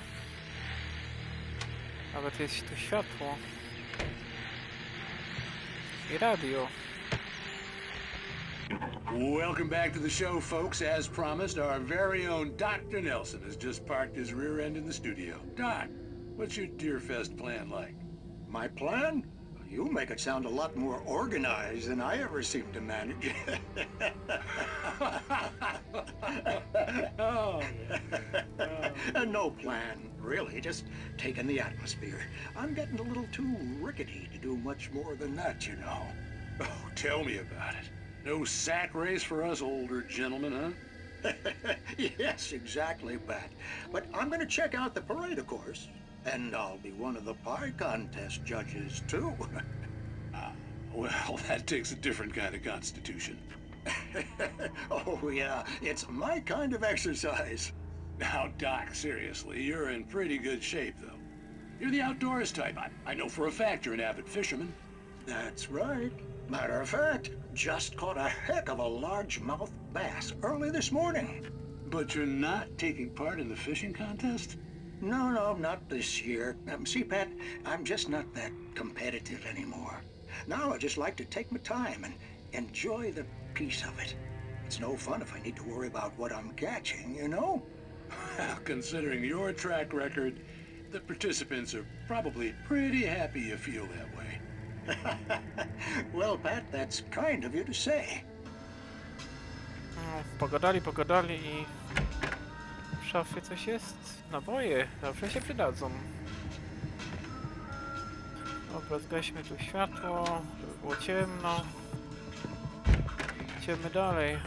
S4: Nawet jest tu światło. I radio.
S13: Welcome back to the show, folks. As promised, our very own Dr. Nelson has just parked his rear end in the studio. Doc, what's your Deerfest plan like?
S6: My plan? You make it sound a lot more organized than I ever seem to manage. No plan, really. Just taking the atmosphere. I'm getting a little too rickety to do much more than that, you know.
S13: Oh, tell me about it. No sack race for us older gentlemen, huh?
S6: Yes, exactly, Pat. But I'm gonna check out the parade, of course. And I'll be one of the pie contest judges, too.
S13: Well, that takes a different kind of constitution.
S6: Oh, yeah, it's my kind of exercise.
S13: Now, Doc, seriously, you're in pretty good shape, though. You're the outdoors type. I know for a fact you're an avid fisherman.
S6: That's right. Matter of fact, just caught a heck of a largemouth bass early this morning.
S13: But you're not taking part in the fishing contest?
S6: No, not this year. See, Pat, I'm just not that competitive anymore. Now I just like to take my time and enjoy the peace of it. It's no fun if I need to worry about what I'm catching, you know?
S13: Well, considering your track record, the participants are probably pretty happy you feel that way.
S6: Well, Pat, that's kind of you to say.
S4: Pogadali i... W szafie coś jest? Naboje, zawsze się przydadzą. Dobra, zgaśmy tu światło, żeby było ciemno. Idziemy dalej.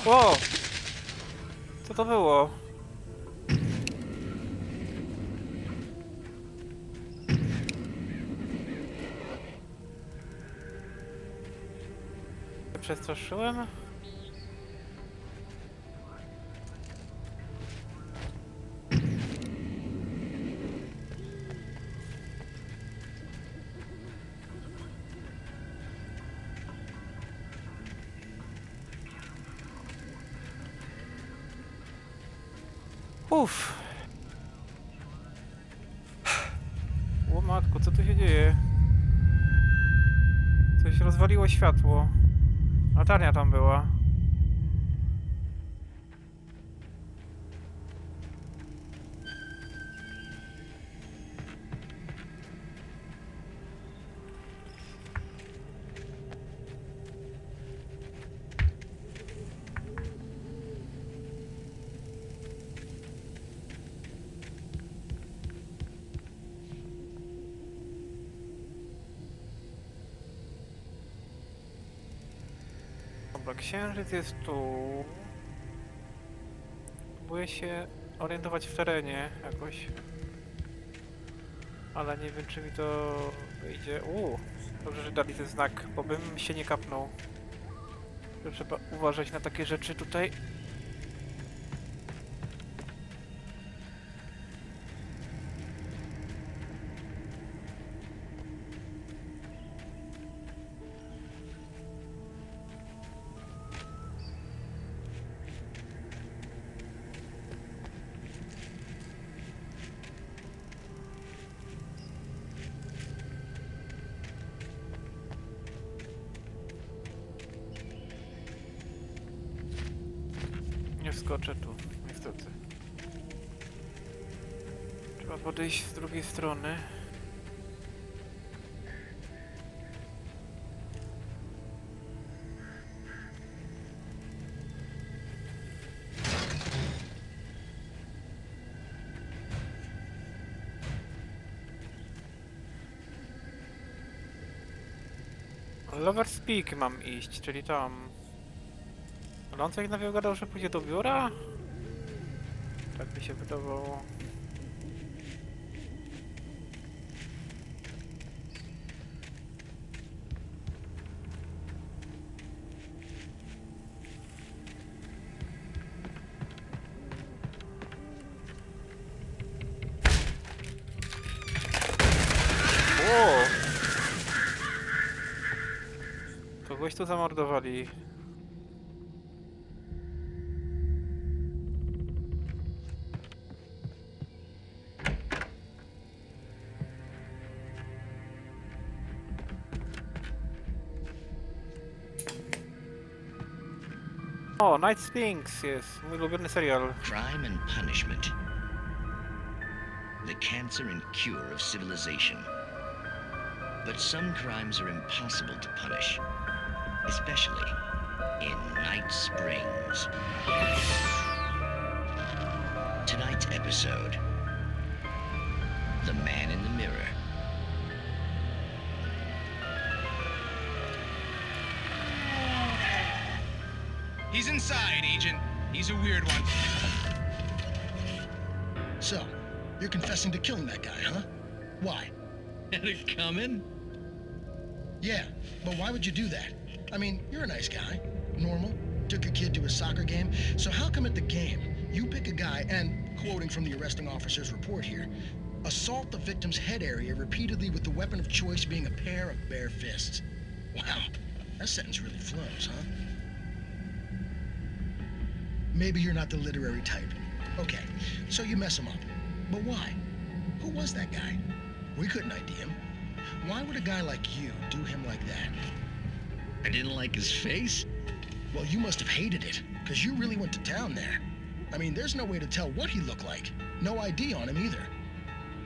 S4: O! Co to było? Przestraszyłem? Uff. O matko, co tu się dzieje? Coś rozwaliło światło. Latarnia tam była. Dobra, księżyc jest tu. Próbuję się orientować w terenie jakoś. Ale nie wiem, czy mi to wyjdzie. Dobrze, że dali ten znak, bo bym się nie kapnął. Że trzeba uważać na takie rzeczy tutaj. Nie wskoczę tu, niestety. Trzeba podejść z drugiej strony. Lover's Peak mam iść, czyli tam. Ale on coś nawiał gadał, że pójdzie do biura? Tak mi się wydawało. O! Kogoś tu zamordowali. O, Night Sphinx jest mój ulubiony serial.
S19: Crime and punishment. The cancer and cure of civilization. But some crimes are impossible to punish, especially in Night Springs. Tonight's episode, The Man in the Mirror.
S20: He's inside, Agent. He's a weird one.
S21: So, you're confessing to killing that guy, huh? Why?
S19: Had it coming?
S21: Yeah, but why would you do that? I mean, you're a nice guy. Normal. Took your kid to a soccer game. So how come at the game, you pick a guy and, quoting from the arresting officer's report here, assault the victim's head area repeatedly with the weapon of choice being a pair of bare fists? Wow, that sentence really flows, huh? Maybe you're not the literary type. Okay, so you mess him up. But why? Who was that guy? We couldn't ID him. Why would a guy like you do him like that?
S19: I didn't like his face?
S21: Well, you must have hated it, because you really went to town there. I mean, there's no way to tell what he looked like. No ID on him either.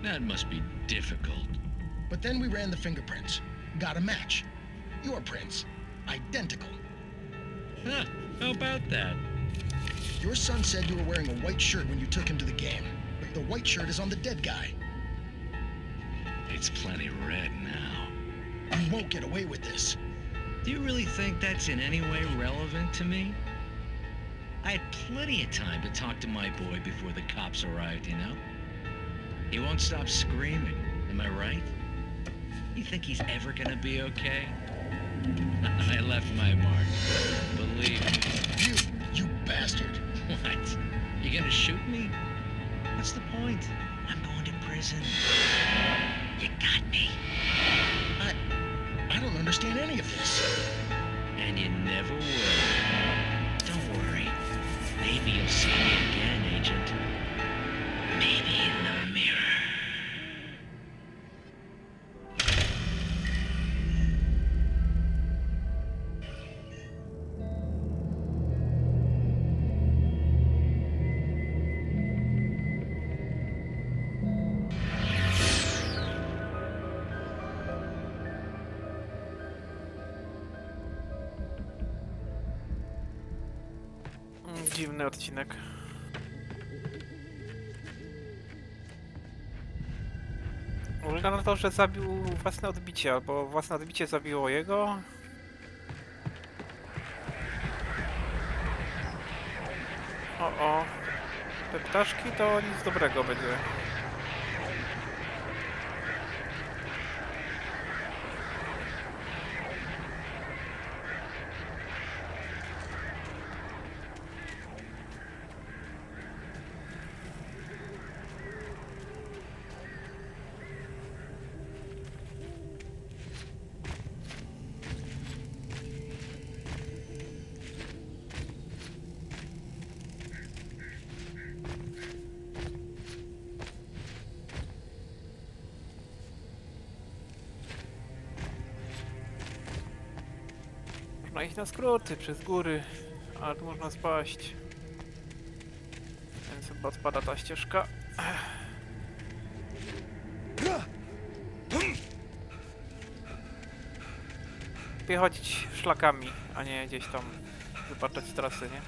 S19: That must be difficult.
S21: But then we ran the fingerprints. Got a match. Your prints. Identical.
S19: Huh, how about that?
S21: Your son said you were wearing a white shirt when you took him to the game. But the white shirt is on the dead guy.
S19: It's plenty red now.
S21: You won't get away with this.
S19: Do you really think that's in any way relevant to me? I had plenty of time to talk to my boy before the cops arrived, you know? He won't stop screaming, am I right? You think he's ever gonna be okay? I left my mark, believe me.
S21: You bastard.
S19: What? You gonna shoot me? What's the point? I'm going to prison. You got me.
S21: I don't understand any of this.
S19: And you never will. Don't worry. Maybe you'll see me again, Agent.
S4: Dziwny odcinek. Wygląda na to, że zabił własne odbicie, albo własne odbicie zabiło jego. O. Te ptaszki to nic dobrego będzie. Można iść na skróty, przez góry, ale tu można spaść. Więc chyba odpada ta ścieżka. Lepiej chodzić szlakami, a nie gdzieś tam wypaczać trasy, nie?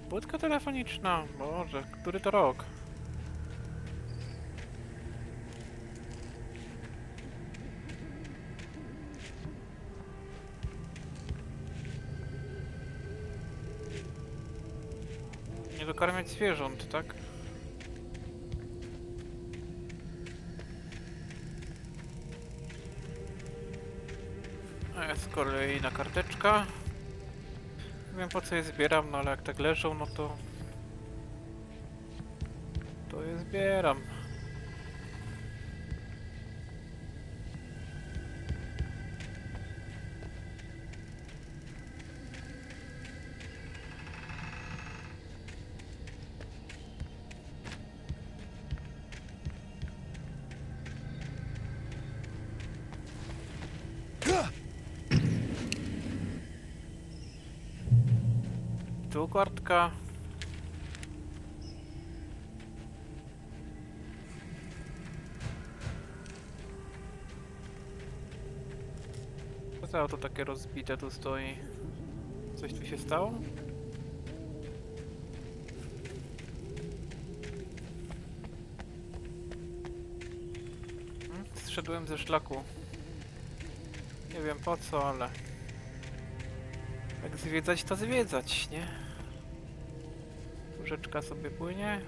S4: Budka telefoniczna, Boże, który to rok? Nie dokarmiać zwierząt, tak? A jest z kolei na karteczka. Nie wiem po co je zbieram, no ale jak tak leżą, no to je zbieram. Tu kartka. Co to auto takie rozbite tu stoi? Coś tu się stało? Zszedłem ze szlaku. Nie wiem po co, ale jak zwiedzać, to zwiedzać, nie? Tu rzeczka sobie płynie.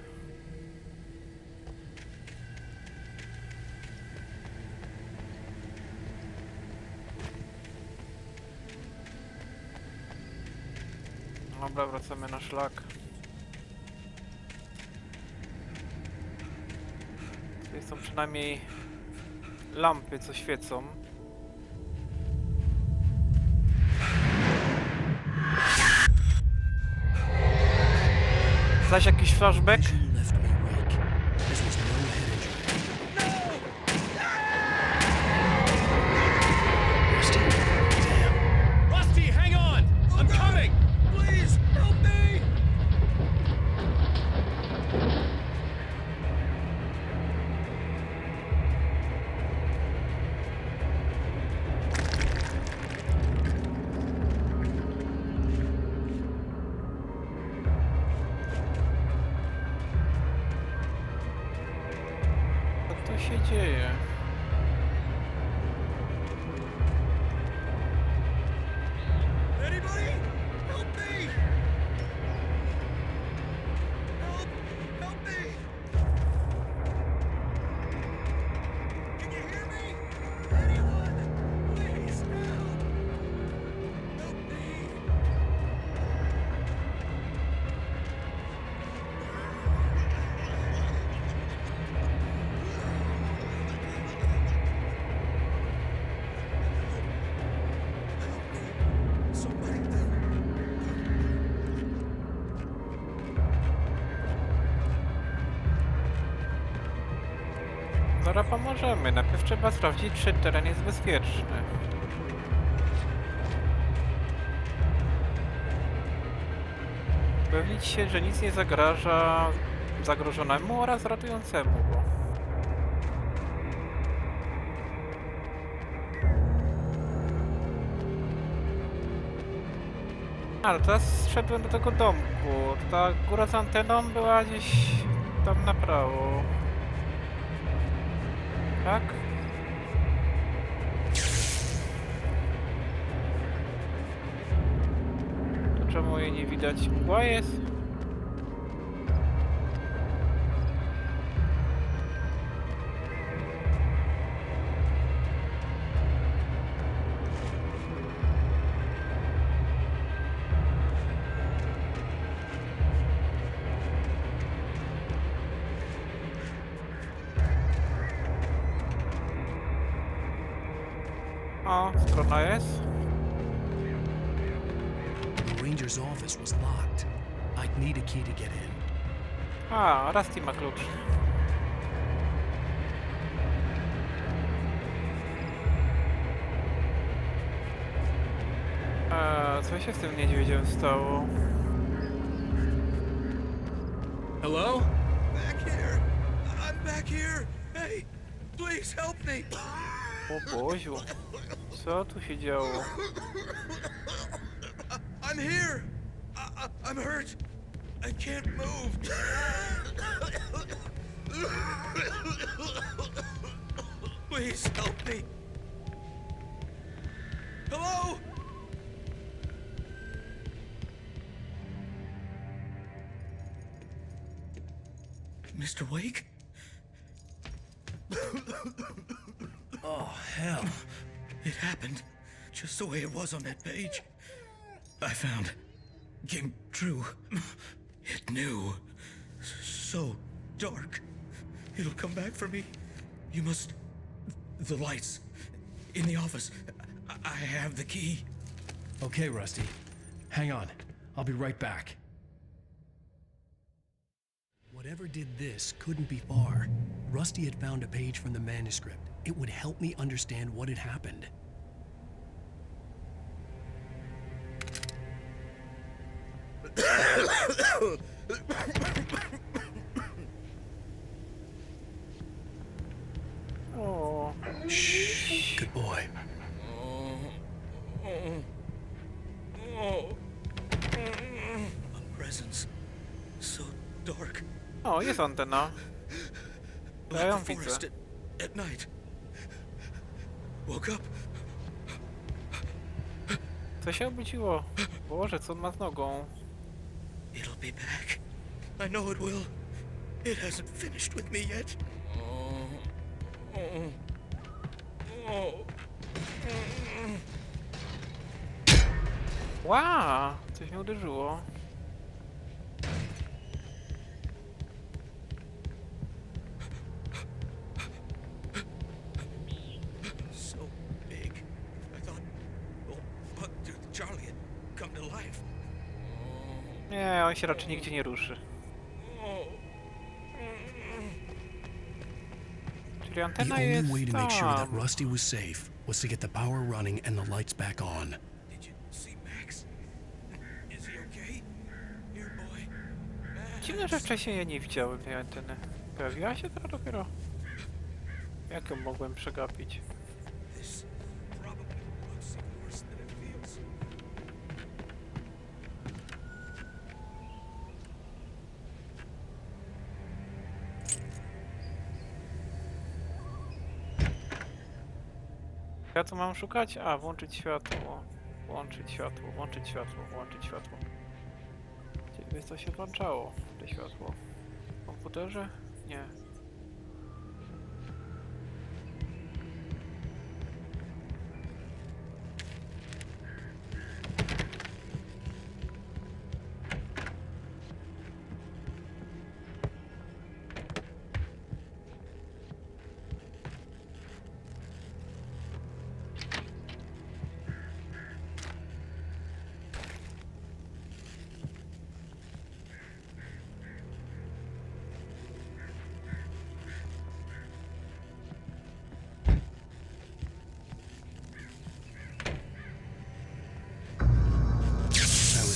S4: Dobra, wracamy na szlak. Tutaj są przynajmniej lampy, co świecą. Zaś jakiś flashback?
S3: Rusty, hang on! I'm coming! Please, help me!
S4: Co się dzieje?
S10: Anybody? Help me! Help me! Can you hear me? Anyone? Please help! Help me!
S4: Zaraz pomożemy. Najpierw trzeba sprawdzić, czy teren jest bezpieczny. Upewnić się, że nic nie zagraża zagrożonemu oraz ratującemu go. Ale teraz szedłem do tego domku. Ta góra z anteną była gdzieś tam na prawo. Tak? To czemu jej nie widać? Mgła jest? O, strona jest.
S1: The ranger's office was locked. I'd need a key to get in.
S4: A, Rusty ma klucz. Co się z tym niedźwiedziem stało?
S17: Hello? Back here. I'm back here. Hey, please help me.
S4: O Boziu, co tu się działo?
S17: I'm here. I'm hurt. I can't move. Please help me. Hello? Mr. Wake?
S1: Oh, hell.
S6: It happened just the way it was on that page. I found. Came true. It knew. So dark. It'll come back for me. You must... The lights. In the office. I have the key.
S3: Okay, Rusty. Hang on. I'll be right back.
S1: Whatever did this couldn't be far. Rusty had found a page from the manuscript. It would help me understand what had happened.
S4: O.
S1: Shh. Good boy.
S6: A presence. So dark.
S4: O, jest antena. Ja ją widzę.
S6: Forest at night. Woke up.
S4: Co się obudziło? Boże, co on ma z nogą?
S6: It'll be back. I know it will. It hasn't finished with me yet.
S4: Wow, coś mnie uderzyło.
S6: So big. I thought old Bucktooth Charlie had come to life.
S4: Nie, on się raczej nigdzie nie ruszy. Czyli
S1: The
S4: antena
S1: only
S4: jest
S1: way to make sure that
S4: tam.
S1: Rusty was safe was to get the power running and the lights back on.
S6: Did you see Max? Is he okay? Here, boy.
S4: Dziwne, że wcześniej ja nie widziałem tej anteny. Pojawiła się teraz dopiero. Jak ją mogłem przegapić?
S6: This probably looks worse than it feels.
S4: Ja co mam szukać? A, włączyć światło. Włączyć światło, włączyć światło, włączyć światło. Ciekawe, co się włączało, to światło. W komputerze? Nie.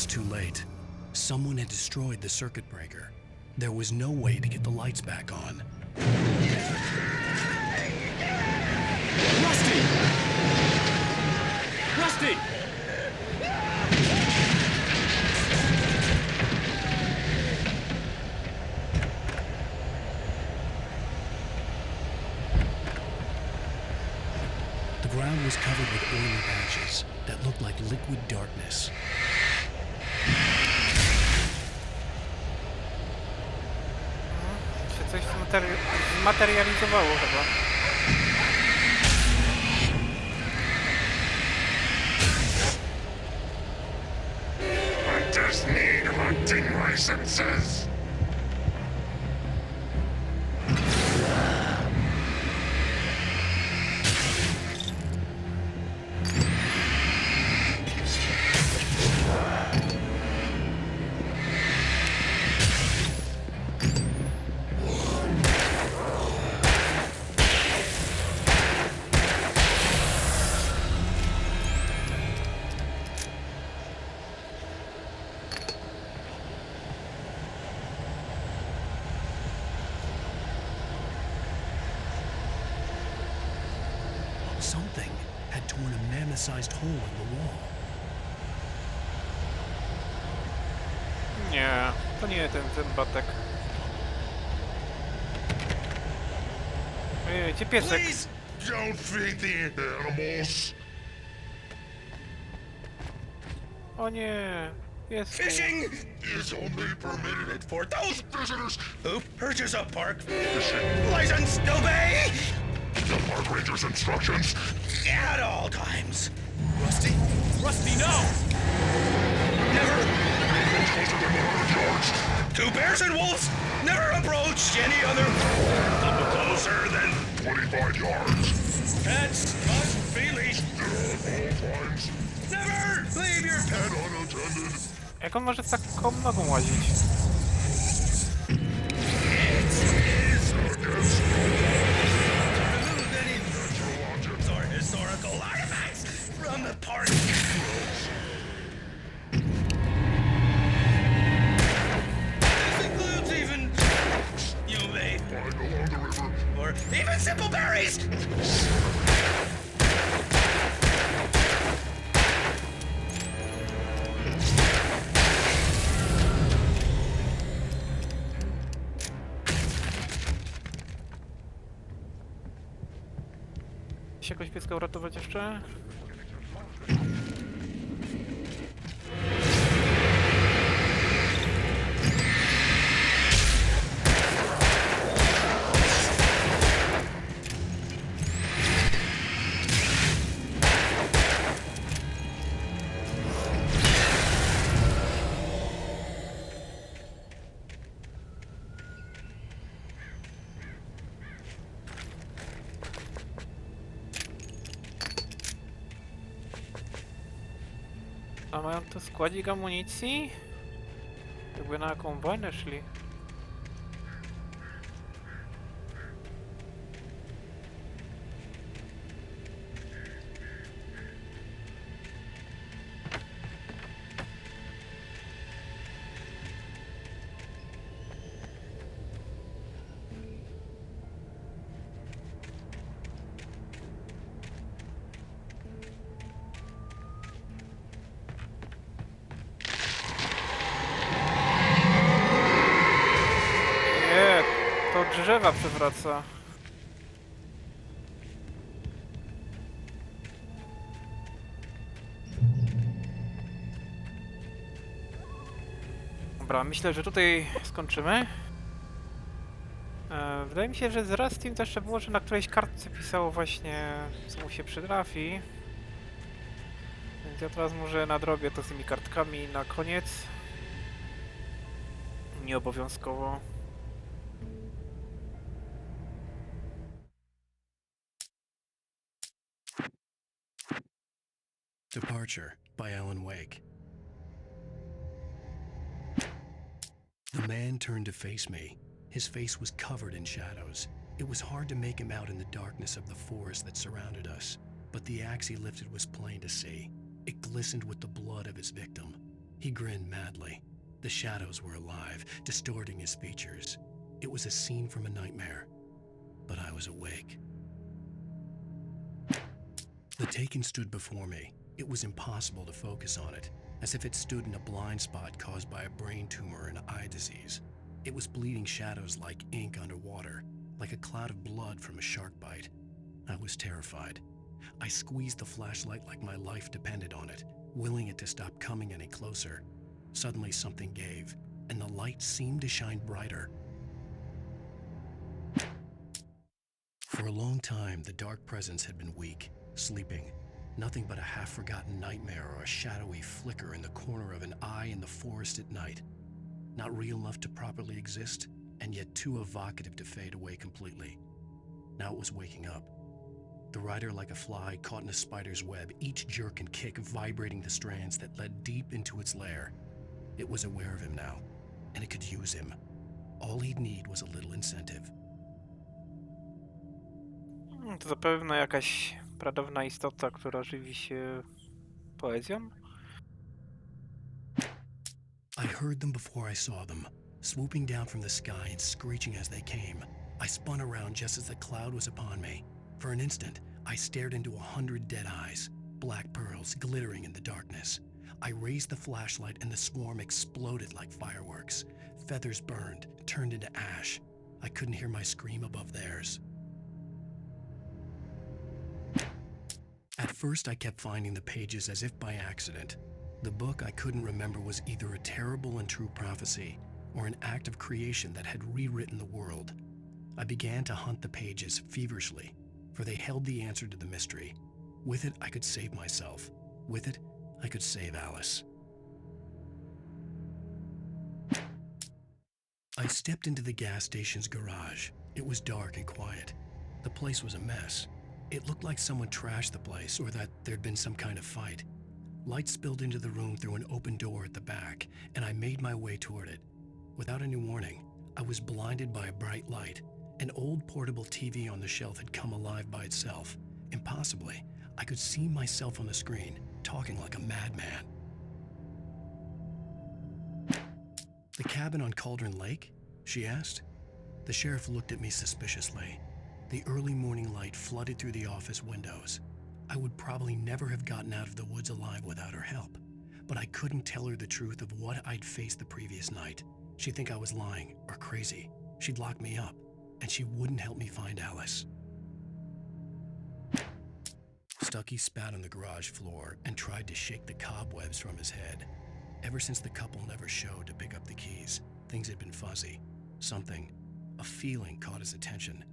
S1: Too late. Someone had destroyed the circuit breaker. There was no way to get the lights back on.
S3: Rusty! Rusty!
S1: ground was covered with oily patches that looked like liquid darkness.
S4: Się coś zmaterializowało chyba.
S9: I just need hunting licenses.
S1: Something had torn a mammoth-sized hole in the wall.
S4: Nie, to nie ten zębatek. Ej, gdzie piesek?
S9: Please don't feed the animals.
S4: O nie, piesku.
S9: Fishing is only permitted for those visitors who purchase a park fishing license. Obey the park ranger's instructions at all times.
S20: Rusty? Rusty, no!
S9: Never closer than 100 yards. Two bears and wolves never approach any other closer than 25 yards. Pets must be leashed at all times. Never leave your pet unattended.
S4: Jak on może z taką nogą łazić?
S9: Or historical artifacts from the park. This includes even, you may find along the river, or even simple berries.
S4: Się jakoś pieska uratować jeszcze? A mają tu składzik amunicji? Jakby na jaką wojnę szli? Drzewa przewraca. Dobra, myślę, że tutaj skończymy. Wydaje mi się, że z Rustym to jeszcze było, że na którejś kartce pisało właśnie, co mu się przytrafi. Więc ja teraz może nadrobię to z tymi kartkami na koniec. Nieobowiązkowo.
S1: Departure by Alan Wake. The man turned to face me. His face was covered in shadows. It was hard to make him out in the darkness of the forest that surrounded us, but the axe he lifted was plain to see. It glistened with the blood of his victim. He grinned madly. The shadows were alive, distorting his features. It was a scene from a nightmare, but I was awake. The Taken stood before me. It was impossible to focus on it, as if it stood in a blind spot caused by a brain tumor and eye disease. It was bleeding shadows like ink underwater, like a cloud of blood from a shark bite. I was terrified. I squeezed the flashlight like my life depended on it, willing it to stop coming any closer. Suddenly something gave, and the light seemed to shine brighter. For a long time, the dark presence had been weak, sleeping. Nothing but a half-forgotten nightmare or a shadowy flicker in the corner of an eye in the forest at night. Not real enough to properly exist, and yet too evocative to fade away completely. Now it was waking up. The rider like a fly caught in a spider's web, each jerk and kick vibrating the strands that led deep into its lair. It was aware of him now, and it could use him. All he'd need was a little incentive.
S4: To zapewne jakaś pradawna istota, która żywi się poezją?
S1: I heard them before I saw them, swooping down from the sky and screeching as they came. I spun around just as the cloud was upon me. For an instant, I stared into 100 dead eyes, black pearls glittering in the darkness. I raised the flashlight and the swarm exploded like fireworks. Feathers burned, turned into ash. I couldn't hear my scream above theirs. At first, I kept finding the pages as if by accident. The book I couldn't remember was either a terrible and true prophecy or an act of creation that had rewritten the world. I began to hunt the pages feverishly, for they held the answer to the mystery. With it, I could save myself. With it, I could save Alice. I stepped into the gas station's garage. It was dark and quiet. The place was a mess. It looked like someone trashed the place or that there'd been some kind of fight. Light spilled into the room through an open door at the back, and I made my way toward it. Without any warning, I was blinded by a bright light. An old portable TV on the shelf had come alive by itself. Impossibly, I could see myself on the screen, talking like a madman. "The cabin on Cauldron Lake?" she asked. The sheriff looked at me suspiciously. The early morning light flooded through the office windows. I would probably never have gotten out of the woods alive without her help, but I couldn't tell her the truth of what I'd faced the previous night. She'd think I was lying or crazy. She'd lock me up, and she wouldn't help me find Alice. Stucky spat on the garage floor and tried to shake the cobwebs from his head. Ever since the couple never showed to pick up the keys, things had been fuzzy. Something, a feeling caught his attention.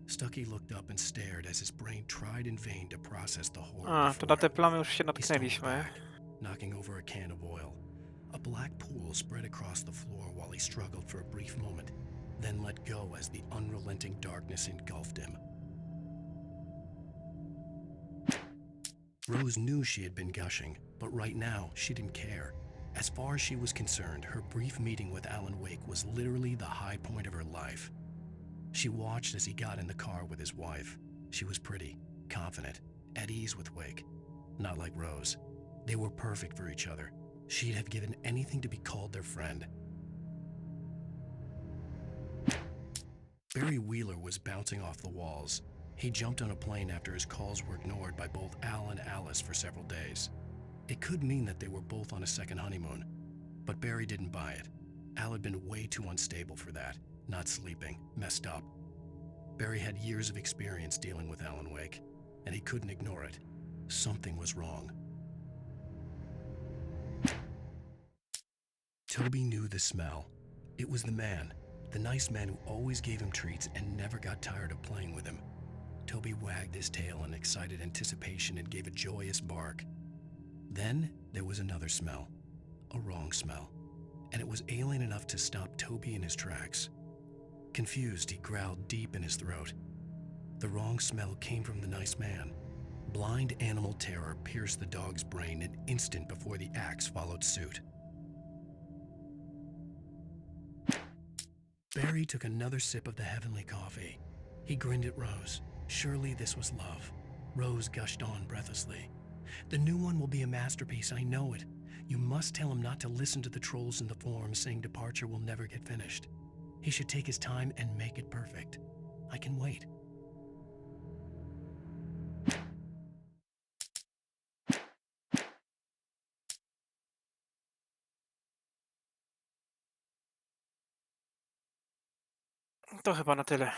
S1: Stucky looked up and stared as his brain tried in vain to process the horror.
S4: To na te plamy już się natknęliśmy.
S1: Knocking over a can of oil. A black pool spread across the floor while he struggled for a brief moment, then let go as the unrelenting darkness engulfed him. Rose knew she had been gushing, but right now she didn't care. As far as she was concerned, her brief meeting with Alan Wake was literally the high point of her life. She watched as he got in the car with his wife. She was pretty, confident, at ease with Wake. Not like Rose. They were perfect for each other. She'd have given anything to be called their friend. Barry Wheeler was bouncing off the walls. He jumped on a plane after his calls were ignored by both Al and Alice for several days. It could mean that they were both on a second honeymoon, but Barry didn't buy it. Al had been way too unstable for that, not sleeping, messed up. Barry had years of experience dealing with Alan Wake, and he couldn't ignore it. Something was wrong. Toby knew the smell. It was the man, the nice man who always gave him treats and never got tired of playing with him. Toby wagged his tail in excited anticipation and gave a joyous bark. Then there was another smell, a wrong smell, and it was alien enough to stop Toby in his tracks. Confused, he growled deep in his throat. The wrong smell came from the nice man. Blind animal terror pierced the dog's brain an instant before the axe followed suit. Barry took another sip of the heavenly coffee. He grinned at Rose. Surely this was love. Rose gushed on breathlessly. "The new one will be a masterpiece, I know it. You must tell him not to listen to the trolls in the forums saying Departure will never get finished. He should take his time and make it perfect. I can wait."
S4: To chyba na tyle.